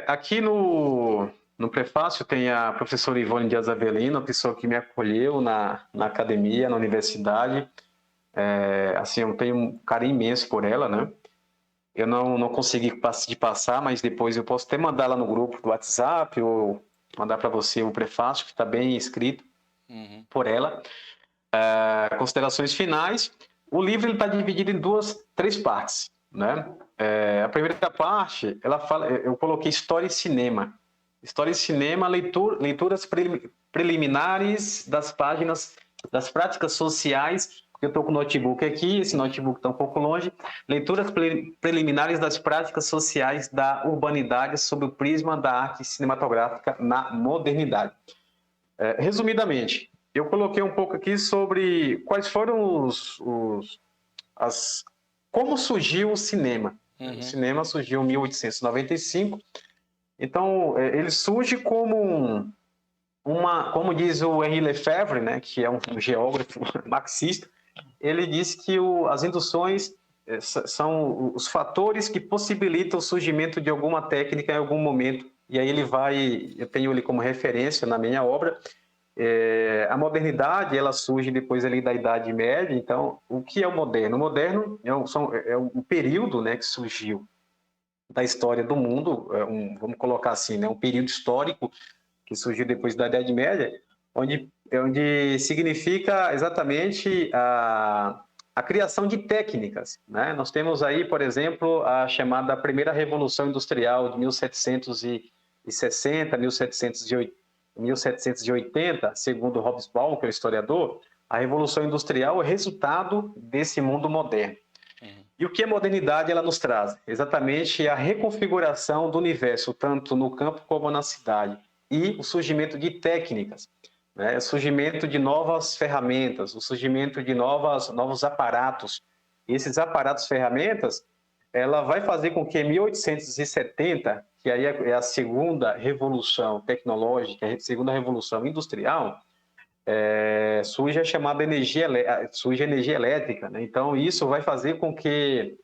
Aqui no prefácio tem a professora Ivone Dias Avelino, a pessoa que me acolheu na academia, na universidade. Assim, eu tenho um carinho imenso por ela, né? Eu não consegui passar, mas depois eu posso até mandar lá no grupo do WhatsApp ou mandar para você o prefácio, que está bem escrito por ela. Considerações finais. O livro está dividido em 3 partes, né? A primeira parte, eu coloquei história e cinema. História e cinema, leituras preliminares das páginas das práticas sociais Eu estou com o notebook aqui, esse notebook está um pouco longe. Leituras preliminares das práticas sociais da urbanidade sob o prisma da arte cinematográfica na modernidade. Resumidamente, eu coloquei um pouco aqui sobre quais foram como surgiu o cinema. O cinema surgiu em 1895. Então, ele surge como como diz o Henri Lefebvre, né, que é um geógrafo marxista, ele diz que as induções são os fatores que possibilitam o surgimento de alguma técnica em algum momento. E aí eu tenho ele como referência na minha obra. A modernidade, ela surge depois ali da Idade Média. Então, o que é o moderno? O moderno é um período, né, que surgiu da história do mundo, vamos colocar assim, né, um período histórico que surgiu depois da Idade Média, onde significa exatamente a criação de técnicas, né? Nós temos aí, por exemplo, a chamada Primeira Revolução Industrial de 1760, 1780, segundo Hobsbawm, que é o historiador. A Revolução Industrial é resultado desse mundo moderno. E o que a modernidade ela nos traz? Exatamente a reconfiguração do universo, tanto no campo como na cidade. E o surgimento de técnicas, né? O surgimento de novas ferramentas, o surgimento de novos aparatos. E esses aparatos, ferramentas, ela vai fazer com que em 1870, que aí é a segunda revolução tecnológica, a segunda revolução industrial, surge a chamada energia elétrica, né? Então, isso vai fazer com que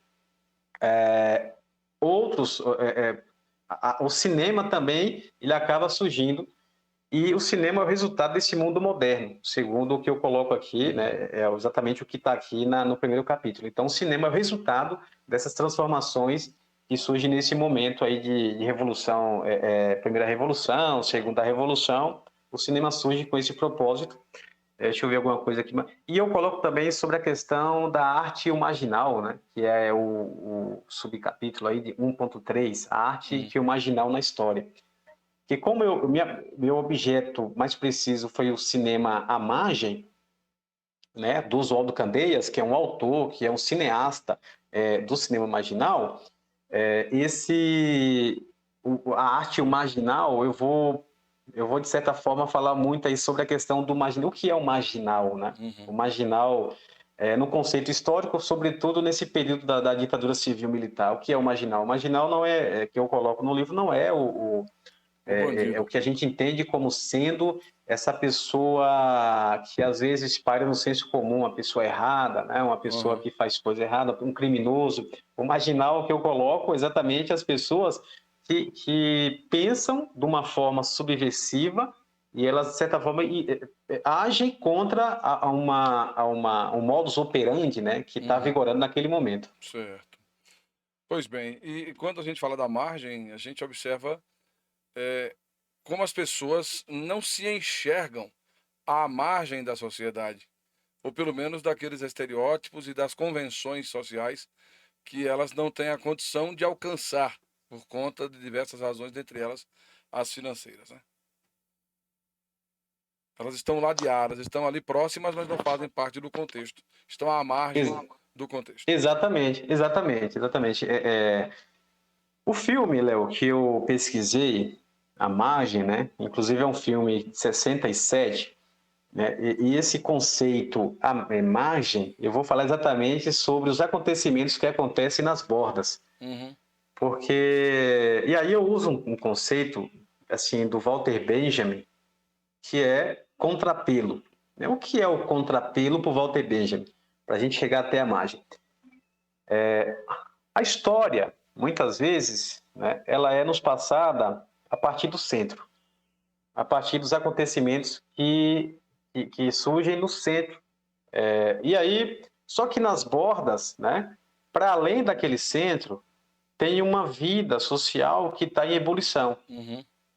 o cinema também ele acaba surgindo, e o cinema é o resultado desse mundo moderno, segundo o que eu coloco aqui, né? É exatamente o que está aqui no primeiro capítulo. Então, o cinema é o resultado dessas transformações que surgem nesse momento aí de revolução, primeira revolução, segunda revolução. O cinema surge com esse propósito. Deixa eu ver alguma coisa aqui. E eu coloco também sobre a questão da arte imaginal, né? Que é o subcapítulo aí de 1.3, a arte imaginal na história. Que como meu objeto mais preciso foi o cinema à margem, né, do Oswaldo Candeias, que é um autor, que é um cineasta do cinema marginal, a arte marginal, eu vou, de certa forma, falar muito aí sobre a questão do marginal. O que é o marginal, né? O marginal, no conceito histórico, sobretudo nesse período da ditadura civil-militar. O que é o marginal? O marginal não que eu coloco no livro, não é o que a gente entende como sendo essa pessoa que às vezes paira no senso comum, uma pessoa errada, né? Uma pessoa que faz coisa errada, um criminoso. O marginal que eu coloco exatamente as pessoas que pensam de uma forma subversiva e elas, de certa forma, agem contra um modus operandi, né? Que está vigorando naquele momento. Certo. Pois bem, e quando a gente fala da margem, a gente observa como as pessoas não se enxergam à margem da sociedade, ou pelo menos daqueles estereótipos e das convenções sociais que elas não têm a condição de alcançar por conta de diversas razões, dentre elas as financeiras, né? Elas estão ladeadas, estão ali próximas, mas não fazem parte do contexto, estão à margem do contexto. Exatamente. O filme, Léo, que eu pesquisei, A Margem, né? Inclusive é um filme de 67, né? E esse conceito, a margem, eu vou falar exatamente sobre os acontecimentos que acontecem nas bordas. Porque... E aí eu uso um conceito, assim, do Walter Benjamin, que é contrapelo. O que é o contrapelo para o Walter Benjamin? Para a gente chegar até a margem. A história, muitas vezes, né, ela é nos passada a partir do centro, a partir dos acontecimentos que surgem no centro. E aí, só que nas bordas, né, para além daquele centro, tem uma vida social que está em ebulição.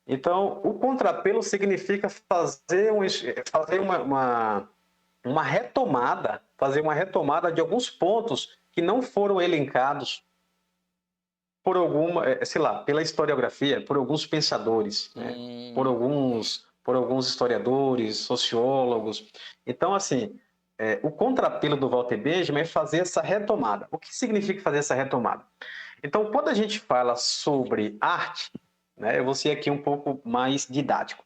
Então, o contrapelo significa fazer uma retomada, de alguns pontos que não foram elencados por pela historiografia, por alguns pensadores, né? por alguns historiadores, sociólogos. Então, assim, o contrapelo do Walter Benjamin é fazer essa retomada. O que significa fazer essa retomada? Então, quando a gente fala sobre arte, né, eu vou ser aqui um pouco mais didático.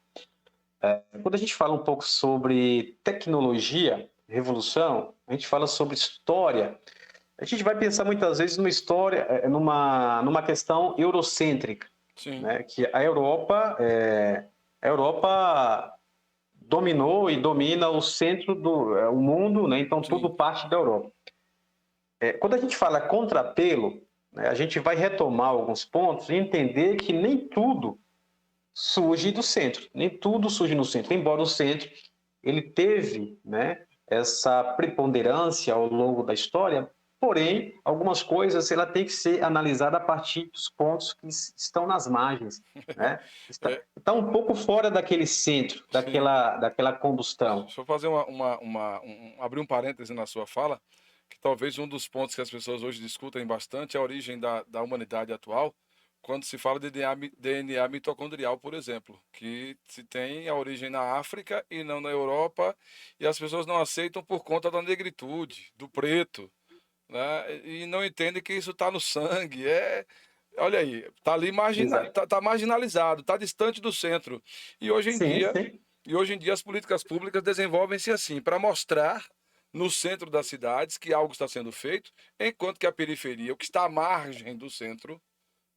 Quando a gente fala um pouco sobre tecnologia, revolução, a gente fala sobre história, a gente vai pensar muitas vezes numa história, numa questão eurocêntrica, Sim, né? Que a Europa dominou e domina o centro o mundo, né? Então sim. tudo parte da Europa. Quando a gente fala contrapelo, né, a gente vai retomar alguns pontos e entender que nem tudo surge do centro, nem tudo surge no centro, embora o centro ele teve, né, essa preponderância ao longo da história, porém, algumas coisas ela tem que ser analisada a partir dos pontos que estão nas margens, né? É, Está um pouco fora daquele centro, sim. daquela combustão. Deixa eu fazer abrir um parêntese na sua fala, que talvez um dos pontos que as pessoas hoje discutem bastante é a origem da humanidade atual, quando se fala de DNA mitocondrial, por exemplo, que se tem a origem na África e não na Europa, e as pessoas não aceitam por conta da negritude, do preto, né? E não entendem que isso está no sangue. Olha aí, está ali Exato. tá marginalizado, está distante do centro. E hoje em Sim, dia sim. e hoje em dia as políticas públicas desenvolvem-se assim, para mostrar no centro das cidades que algo está sendo feito, enquanto que a periferia, o que está à margem do centro,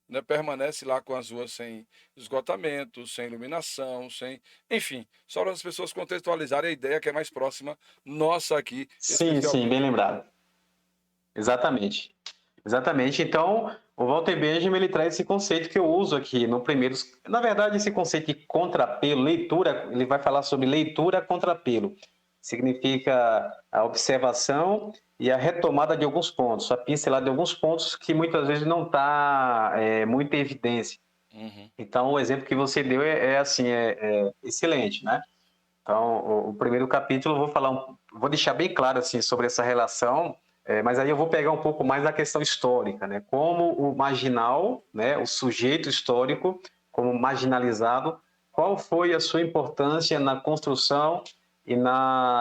né, permanece lá com as ruas sem esgotamento, sem iluminação, sem. Enfim, só para as pessoas contextualizarem a ideia que é mais próxima nossa aqui, Sim, sim, bem especialmente. lembrado. Exatamente. Exatamente. Então, o Walter Benjamin ele traz esse conceito que eu uso aqui no primeiro. Na verdade, esse conceito de contrapelo, leitura, ele vai falar sobre leitura contrapelo. Significa a observação e a retomada de alguns pontos, a pincelada de alguns pontos que muitas vezes não está muito em evidência. Uhum. Então, o exemplo que você deu assim, é excelente, né? Então, o primeiro capítulo eu vou vou deixar bem claro assim sobre essa relação, mas aí eu vou pegar um pouco mais da questão histórica, né? Como o marginal, né, o sujeito histórico, como marginalizado, qual foi a sua importância na construção e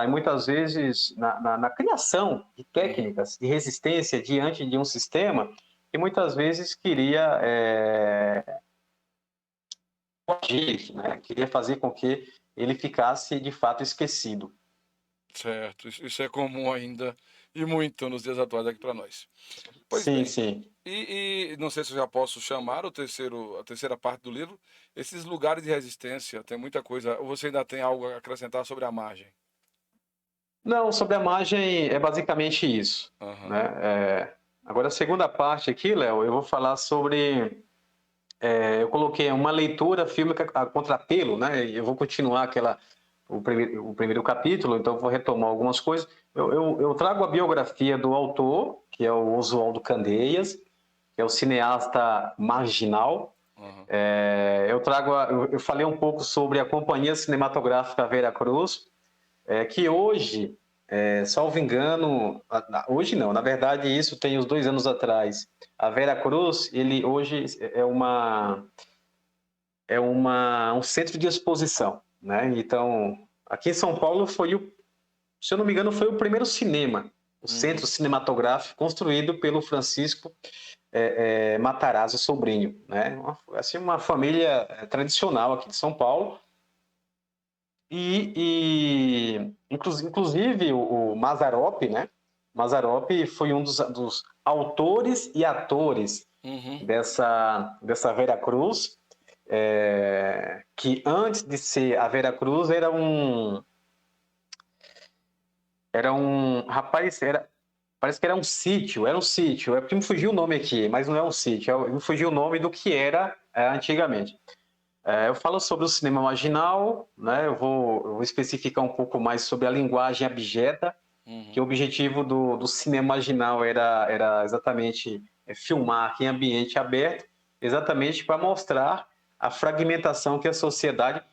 muitas vezes na criação de Uhum. técnicas de resistência diante de um sistema que muitas vezes queria agir, né? Queria fazer com que ele ficasse de fato esquecido. Certo, isso é comum ainda e muito nos dias atuais aqui para nós. Pois Sim, bem, sim. e não sei se eu já posso chamar a terceira parte do livro, esses lugares de resistência, tem muita coisa, ou você ainda tem algo a acrescentar sobre a margem? Não, sobre a margem é basicamente isso, Aham, né? Agora, a segunda parte aqui, Léo, eu vou falar sobre. Eu coloquei uma leitura fílmica a contrapelo, né? E eu vou continuar o primeiro capítulo, então eu vou retomar algumas coisas. Eu trago a biografia do autor, que é o Oswaldo Candeias, que é o cineasta marginal. aham, Eu falei um pouco sobre a Companhia Cinematográfica Vera Cruz, que hoje, salvo engano, hoje não, na verdade isso tem uns 2 anos atrás, a Vera Cruz, ele hoje um centro de exposição, né? Então, aqui em São Paulo se eu não me engano, foi o primeiro cinema, o centro uhum. cinematográfico construído pelo Francisco Matarazzo Sobrinho, né? Assim, uma família tradicional aqui de São Paulo. Inclusive o Mazzaropi, né? Mazzaropi foi um dos autores e atores Uhum, dessa Vera Cruz, que antes de ser a Vera Cruz rapaz, parece que era um sítio, porque me fugiu o nome aqui, mas não é um sítio, me fugiu o nome do que era antigamente. Eu falo sobre o cinema marginal, né? Eu vou especificar um pouco mais sobre a linguagem abjeta, que uhum, o objetivo do cinema marginal era exatamente filmar em ambiente aberto, exatamente para mostrar a fragmentação que a sociedade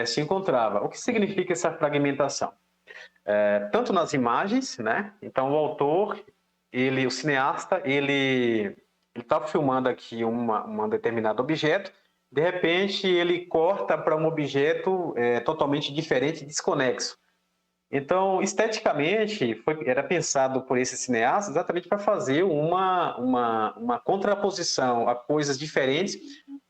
se encontrava. O que uhum, significa essa fragmentação? Tanto nas imagens, né? Então o autor, o cineasta, ele está filmando aqui um determinado objeto, de repente ele corta para um objeto totalmente diferente, desconexo. Então, esteticamente, era pensado por esse cineasta exatamente para fazer uma contraposição a coisas diferentes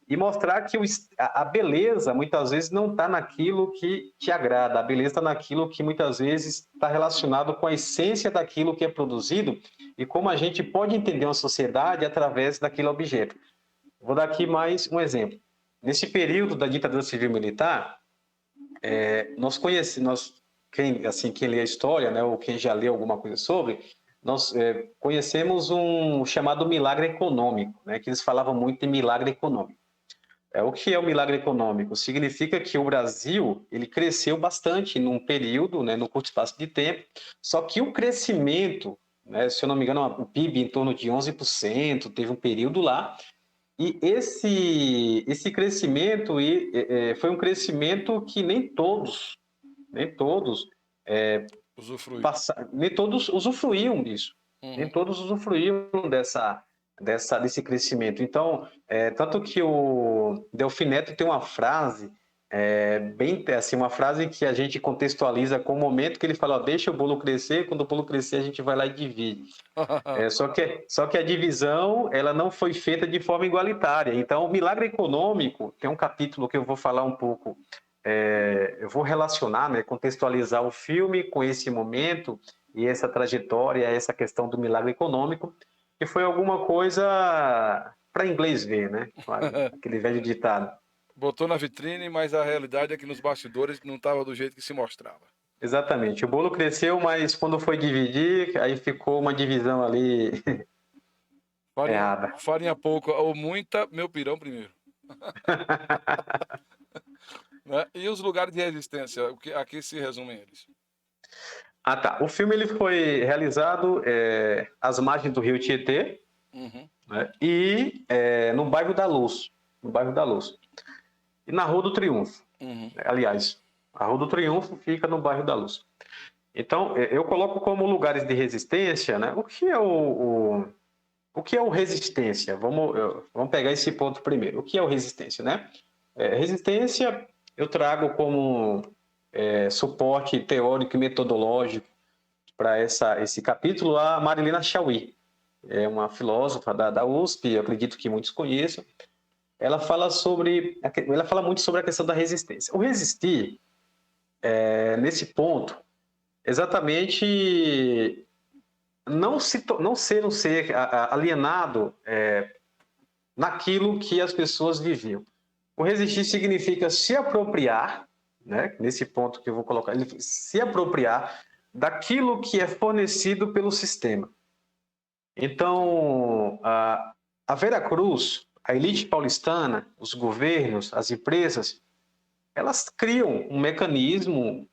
e mostrar que a beleza, muitas vezes, não está naquilo que te agrada, a beleza está naquilo que, muitas vezes, está relacionado com a essência daquilo que é produzido e como a gente pode entender uma sociedade através daquele objeto. Vou dar aqui mais um exemplo. Nesse período da ditadura civil-militar, quem lê a história, né, ou quem já leu alguma coisa sobre, nós conhecemos um chamado milagre econômico, né, que eles falavam muito em milagre econômico. O que é o milagre econômico? Significa que o Brasil ele cresceu bastante num período, né, num curto espaço de tempo, só que o crescimento, né, se eu não me engano, o PIB em torno de 11%, teve um período lá, e esse crescimento foi um crescimento que nem todos Usufruir. nem todos usufruíam disso, nem todos usufruíam desse crescimento. Então, tanto que o Delfim Neto tem uma frase bem assim, uma frase que a gente contextualiza com o momento que ele fala: ó, deixa o bolo crescer, quando o bolo crescer a gente vai lá e divide. Só que a divisão ela não foi feita de forma igualitária. Então, o milagre econômico tem um capítulo que eu vou falar um pouco. Eu vou relacionar, né, contextualizar o filme com esse momento e essa trajetória, essa questão do milagre econômico, que foi alguma coisa para inglês ver, né? Aquele velho ditado. Botou na vitrine, mas a realidade é que nos bastidores não estava do jeito que se mostrava. Exatamente. O bolo cresceu, mas quando foi dividir, aí ficou uma divisão ali errada. Farinha pouca ou muita, meu pirão primeiro. Né? E os lugares de resistência, a que se resumem eles? Ah, tá. O filme ele foi realizado às margens do Rio Tietê, né? E no bairro da Luz. No bairro da Luz. E na Rua do Triunfo. Aliás, a Rua do Triunfo fica no bairro da Luz. Então, eu coloco como lugares de resistência, né? O que é o resistência? Vamos pegar esse ponto primeiro. O que é o resistência, né? Resistência eu trago como suporte teórico e metodológico para esse capítulo a Marilena Chauí. É uma filósofa da USP, eu acredito que muitos conheçam. Ela fala muito sobre a questão da resistência. O resistir, nesse ponto, exatamente não ser um ser alienado naquilo que as pessoas viviam. O resistir significa se apropriar, né? Nesse ponto que eu vou colocar, se apropriar daquilo que é fornecido pelo sistema. Então, a Veracruz, a elite paulistana, os governos, as empresas, elas criam um mecanismo,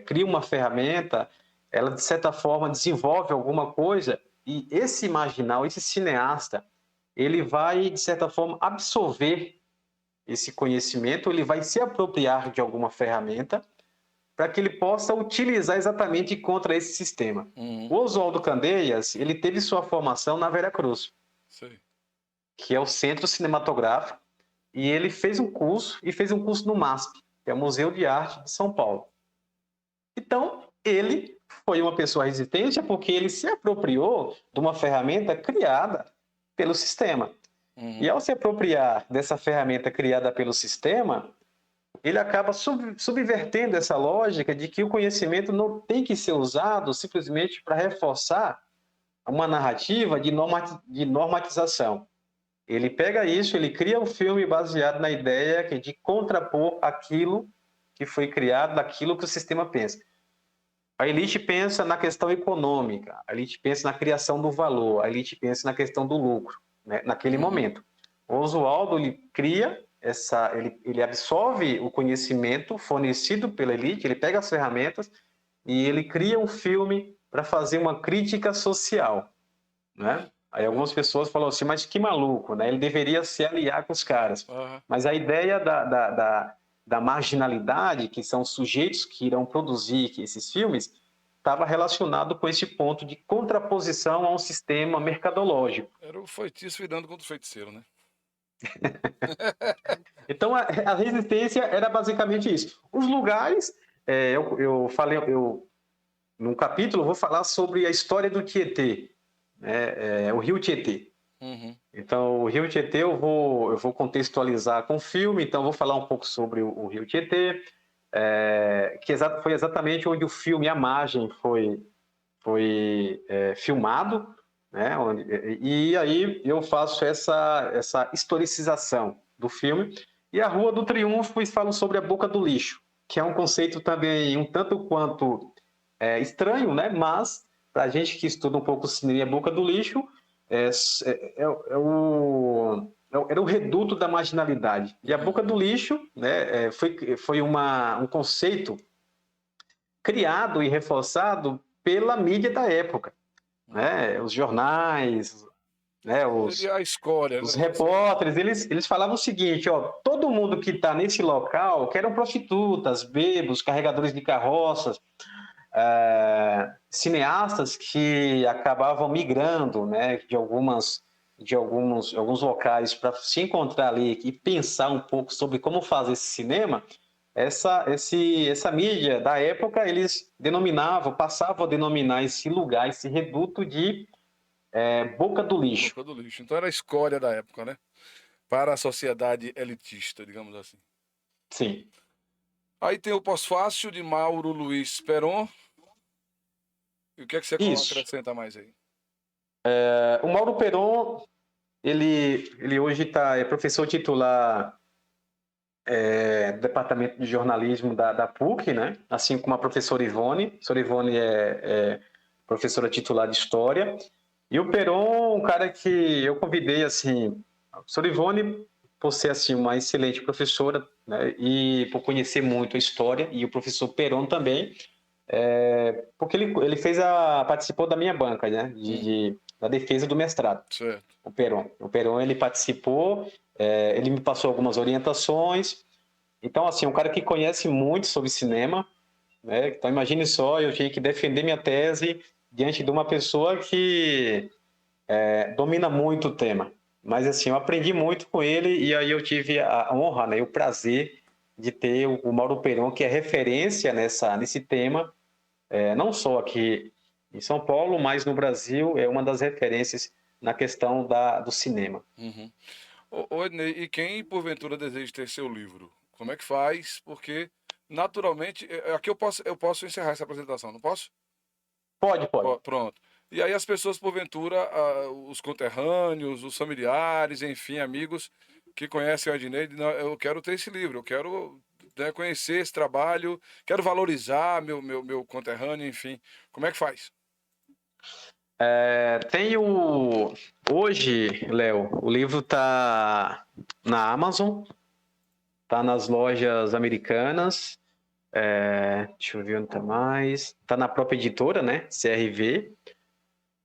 criam uma ferramenta, ela, de certa forma, desenvolve alguma coisa, e esse marginal, esse cineasta, ele vai, de certa forma, absorver esse conhecimento, ele vai se apropriar de alguma ferramenta para que ele possa utilizar exatamente contra esse sistema. O Oswaldo Candeias, ele teve sua formação na Veracruz, que é o Centro Cinematográfico, e ele fez um curso no MASP, que é o Museu de Arte de São Paulo. Então, ele foi uma pessoa resistente porque ele se apropriou de uma ferramenta criada pelo sistema. E ao se apropriar dessa ferramenta criada pelo sistema, ele acaba subvertendo essa lógica de que o conhecimento não tem que ser usado simplesmente para reforçar uma narrativa de normatização. Ele pega isso, ele cria um filme baseado na ideia de contrapor aquilo que foi criado, daquilo que o sistema pensa. A elite pensa na questão econômica, a elite pensa na criação do valor, a elite pensa na questão do lucro, né, naquele momento. O Oswaldo, ele cria ele absorve o conhecimento fornecido pela elite, ele pega as ferramentas e ele cria um filme para fazer uma crítica social, né? Aí algumas pessoas falam assim, mas que maluco, né? Ele deveria se aliar com os caras. Mas a ideia da marginalidade, que são os sujeitos que irão produzir esses filmes, estava relacionado com esse ponto de contraposição a um sistema mercadológico. Era o feitiço virando contra o feiticeiro, né? Então, a resistência era basicamente isso. Os lugares eu falei, num capítulo eu vou falar sobre a história do Tietê, né? O Rio Tietê. Uhum. Então, o Rio Tietê eu vou contextualizar com o filme, então eu vou falar um pouco sobre o Rio Tietê, que foi exatamente onde o filme A Margem foi filmado, né? E aí eu faço essa historicização do filme. E a Rua do Triunfo e falo sobre a Boca do Lixo, que é um conceito também um tanto quanto estranho, né? Mas para a gente que estuda um pouco o cinema, a Boca do Lixo era o reduto da marginalidade. E a Boca do Lixo, né, foi um conceito criado e reforçado pela mídia da época, né? Os jornais, né? Seria a escória, Os né? repórteres, eles falavam o seguinte, ó, todo mundo que está nesse local, que eram prostitutas, bebos, carregadores de carroças, cineastas que acabavam migrando, né, alguns locais para se encontrar ali e pensar um pouco sobre como fazer esse cinema. Essa mídia da época, eles passavam a denominar esse lugar, esse reduto de Boca do Lixo. Boca do lixo. Então era a escória da época, né? Para a sociedade elitista, digamos assim. Sim. Aí tem o Pós-Fácil de Mauro Luiz Peron. E o que é que você Isso. acrescenta mais aí? O Mauro Peron, ele hoje é professor titular do Departamento de Jornalismo da PUC, né? Assim como a professora Ivone. A professora Ivone é professora titular de História. E o Peron, um cara que eu convidei, assim, a professora Ivone, por ser, assim, uma excelente professora, né? E por conhecer muito a história, e o professor Peron também, porque ele participou da minha banca, né? Da defesa do mestrado. Certo. O Peron, ele participou, ele me passou algumas orientações. Então, assim, um cara que conhece muito sobre cinema, né? Então, imagine só, eu tinha que defender minha tese diante de uma pessoa que domina muito o tema. Mas, assim, eu aprendi muito com ele e aí eu tive a honra, né, o prazer de ter o Mauro Peron, que é referência nesse tema, não só aqui em São Paulo, mas no Brasil, é uma das referências na questão do cinema. Uhum. Ô, Ednei, e quem porventura deseja ter seu livro? Como é que faz? Porque, naturalmente, aqui eu posso encerrar essa apresentação, não posso? Pode. Pronto. E aí as pessoas, porventura, os conterrâneos, os familiares, enfim, amigos que conhecem o Ednei, dizem, "Não, eu quero ter esse livro, eu quero, né, conhecer esse trabalho, quero valorizar meu conterrâneo, enfim. Como é que faz? Hoje, Léo, o livro está na Amazon, está nas lojas americanas, deixa eu ver onde está mais, está na própria editora, né, CRV.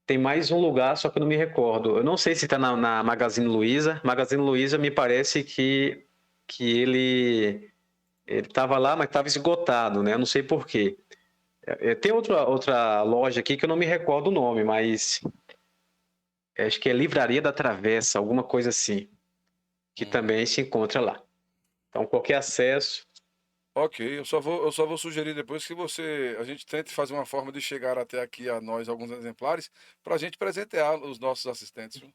Tem mais um lugar, só que eu não me recordo. Eu não sei se está na Magazine Luiza. Magazine Luiza me parece que ele estava lá, mas estava esgotado, né? Eu não sei por quê. Tem outra loja aqui que eu não me recordo o nome, mas acho que é Livraria da Travessa, alguma coisa assim, que também se encontra lá. Então, qualquer acesso. Ok, eu só vou sugerir depois que a gente tente fazer uma forma de chegar até aqui a nós alguns exemplares para a gente presentear os nossos assistentes. Viu?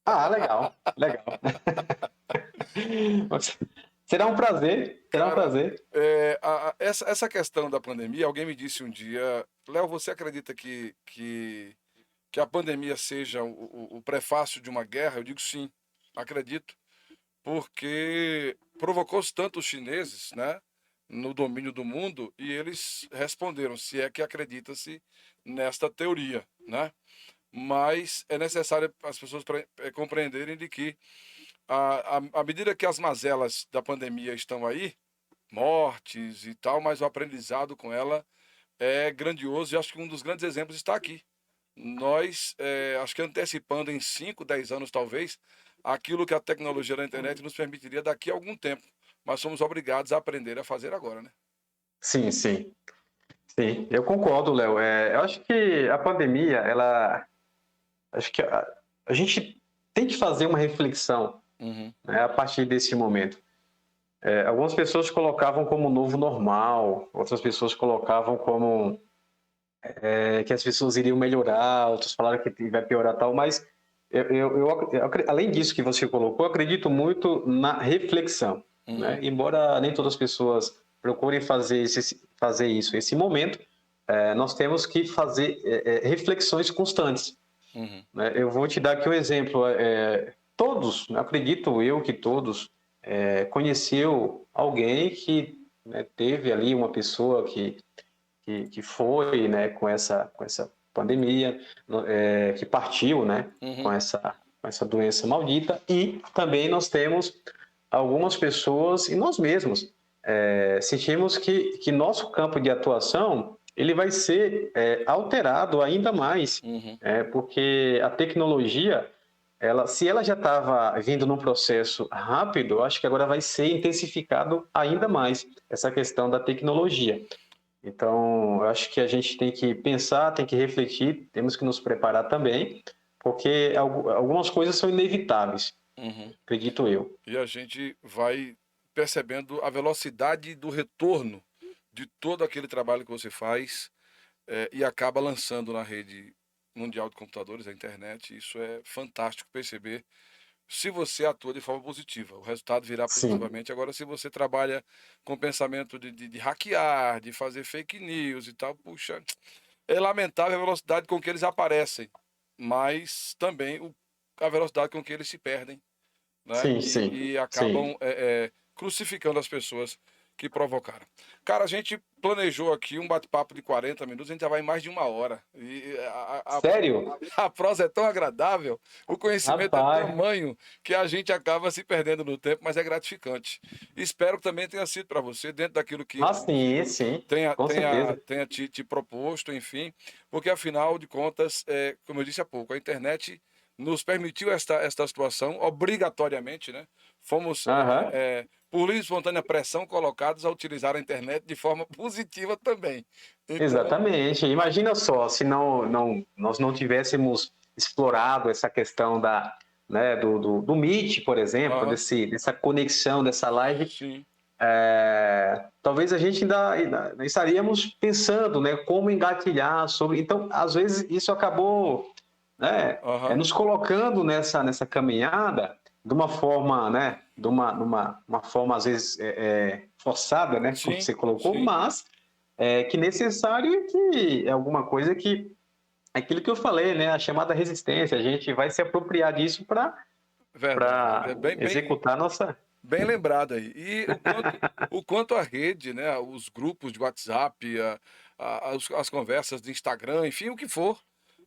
Ah, legal, legal. Será um prazer, será um Cara, prazer. essa questão da pandemia, alguém me disse um dia, Léo, você acredita que a pandemia seja o prefácio de uma guerra? Eu digo sim, acredito, porque provocou-se tanto os chineses, né, no domínio do mundo, e eles responderam, se é que acredita-se nesta teoria, né? Mas é necessário as pessoas compreenderem de que à medida que as mazelas da pandemia estão aí, mortes e tal, mas o aprendizado com ela é grandioso e acho que um dos grandes exemplos está aqui. Nós, acho que antecipando em 5, 10 anos talvez, aquilo que a tecnologia da internet nos permitiria daqui a algum tempo. Mas somos obrigados a aprender a fazer agora, né? Sim, sim, sim. Eu concordo, Léo. Eu acho que a pandemia, acho que a gente tem que fazer uma reflexão, Uhum. né, a partir desse momento. Algumas pessoas colocavam como novo normal, outras pessoas colocavam como que as pessoas iriam melhorar, outros falaram que vai piorar tal, mas além disso que você colocou, eu acredito muito na reflexão, né? Embora nem todas as pessoas procurem fazer isso, esse momento, nós temos que fazer reflexões constantes, né? Eu vou te dar aqui um exemplo. Todos, acredito eu que todos, conheceu alguém que, né, teve ali uma pessoa que foi, né, com essa pandemia, que partiu, né, com essa doença maldita, e também nós temos algumas pessoas, e nós mesmos, sentimos que nosso campo de atuação ele vai ser alterado ainda mais, porque a tecnologia, se ela já estava vindo num processo rápido, eu acho que agora vai ser intensificado ainda mais essa questão da tecnologia. Então, eu acho que a gente tem que pensar, tem que refletir, temos que nos preparar também, porque algumas coisas são inevitáveis, acredito eu. E a gente vai percebendo a velocidade do retorno de todo aquele trabalho que você faz, e acaba lançando na rede mundial de computadores, a internet. Isso é fantástico perceber. Se você atua de forma positiva, o resultado virá Sim, positivamente. Agora, se você trabalha com pensamento de hackear, de fazer fake news e tal, puxa, é lamentável a velocidade com que eles aparecem, mas também a velocidade com que eles se perdem, né? sim, E sim, acabam sim. crucificando as pessoas que provocaram. Cara, a gente planejou aqui um bate-papo de 40 minutos, a gente já vai em mais de uma hora. E Sério? a prosa é tão agradável, o conhecimento é Rapaz, tamanho que a gente acaba se perdendo no tempo, mas é gratificante. Espero que também tenha sido para você, dentro daquilo que a sim, gente sim, com certeza. tenha te proposto, enfim, porque afinal de contas, como eu disse há pouco, a internet nos permitiu esta situação, obrigatoriamente, né? Fomos, Aham. por livre e espontânea pressão, colocados a utilizar a internet de forma positiva também. Então, Exatamente. Imagina só, se nós não tivéssemos explorado essa questão né, do Meet, por exemplo, aham, dessa conexão, dessa live, sim, talvez a gente ainda estaríamos pensando, né, como engatilhar sobre. Então, às vezes, isso acabou, né, aham, nos colocando nessa caminhada de uma forma, né, uma forma, às vezes, forçada, né, como sim, você colocou, sim, mas que necessário e que é alguma coisa que. Aquilo que eu falei, né, a chamada resistência, a gente vai se apropriar disso verdade. para É bem, bem, executar nossa. bem lembrado aí. E o quanto a rede, né, os grupos de WhatsApp, as conversas de Instagram, enfim, o que for,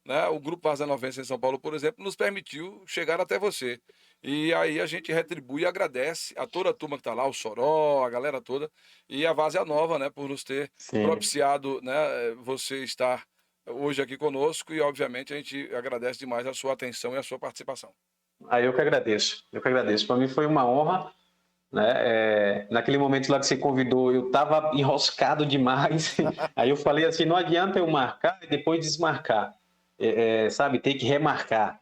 né, o Grupo Vaza 90 em São Paulo, por exemplo, nos permitiu chegar até você. E aí a gente retribui e agradece a toda a turma que está lá, o Soró, a galera toda, e a Várzea Nova, né, por nos ter Sim. propiciado, né, você estar hoje aqui conosco, e obviamente a gente agradece demais a sua atenção e a sua participação. Aí eu que agradeço. Eu que agradeço. Para mim foi uma honra, né? Naquele momento lá que você convidou, eu estava enroscado demais. Aí eu falei assim, não adianta eu marcar e depois desmarcar, sabe? Tem que remarcar.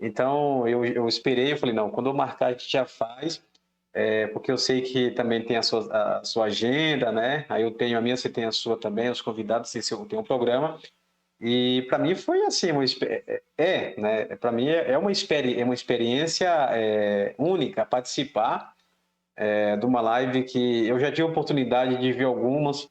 Então eu esperei, eu falei, não, quando eu marcar a gente já faz, porque eu sei que também tem a sua agenda, né? Aí eu tenho a minha, você tem a sua também, os convidados, se eu tenho um programa. E para mim foi assim, né? Para mim é uma experiência única participar de uma live que eu já tive a oportunidade de ver algumas.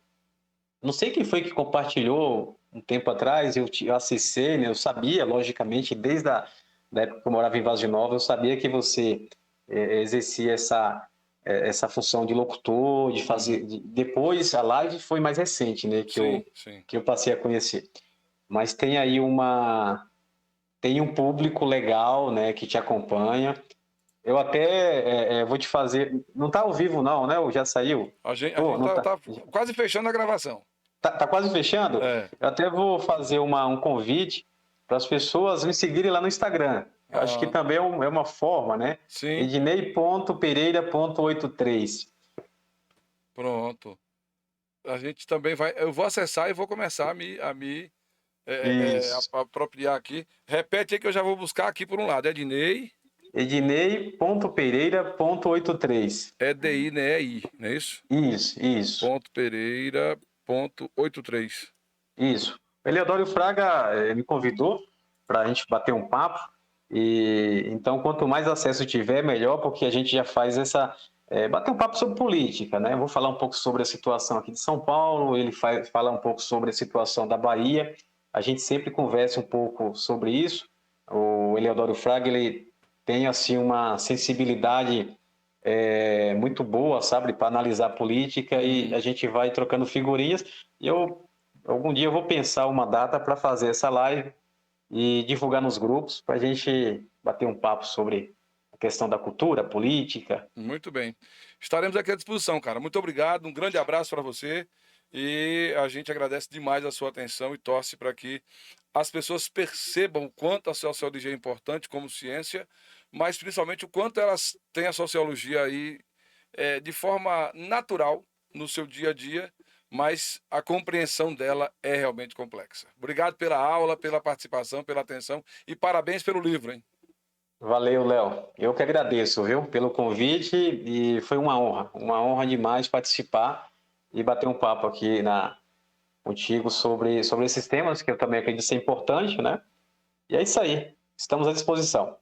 Não sei quem foi que compartilhou um tempo atrás, eu acessei, né? Eu sabia, logicamente, desde da época que eu morava em Vaz de Nova, eu sabia que você exercia essa função de locutor, de fazer. Depois a live foi mais recente, né? Sim, sim. Que eu passei a conhecer. Mas tem aí tem um público legal, né, que te acompanha. Eu até vou te fazer, não está ao vivo não, né? Ou já saiu? A Pô, gente não tá, tá quase fechando a gravação. tá quase fechando? É. Eu até vou fazer um convite para as pessoas me seguirem lá no Instagram. Eu acho que Ah, também é uma forma, né? sim, Ednei.pereira.83. pronto. A gente também vai. Eu vou acessar e vou começar a me Isso, apropriar aqui. Repete aí que eu já vou buscar aqui por um lado. Ednei. Ednei.pereira.83. É DI, né? É I, não é isso? Isso. Ponto Pereira, ponto 83. Isso. O Eleodoro Fraga me convidou para a gente bater um papo. E então, quanto mais acesso tiver, melhor, porque a gente já faz bater um papo sobre política, né? Eu vou falar um pouco sobre a situação aqui de São Paulo, ele fala um pouco sobre a situação da Bahia. A gente sempre conversa um pouco sobre isso. O Eleodoro Fraga, ele tem assim uma sensibilidade muito boa, sabe, para analisar a política, e a gente vai trocando figurinhas. E algum dia eu vou pensar uma data para fazer essa live e divulgar nos grupos para a gente bater um papo sobre a questão da cultura, política. Muito bem. Estaremos aqui à disposição, cara. Muito obrigado, um grande abraço para você e a gente agradece demais a sua atenção e torce para que as pessoas percebam o quanto a sociologia é importante como ciência, mas principalmente o quanto elas têm a sociologia aí de forma natural no seu dia a dia, mas a compreensão dela é realmente complexa. Obrigado pela aula, pela participação, pela atenção e parabéns pelo livro, hein? Valeu, Léo. Eu que agradeço, viu, pelo convite, e foi uma honra demais participar e bater um papo aqui contigo sobre esses temas que eu também acredito ser importante, né? E é isso aí. Estamos à disposição.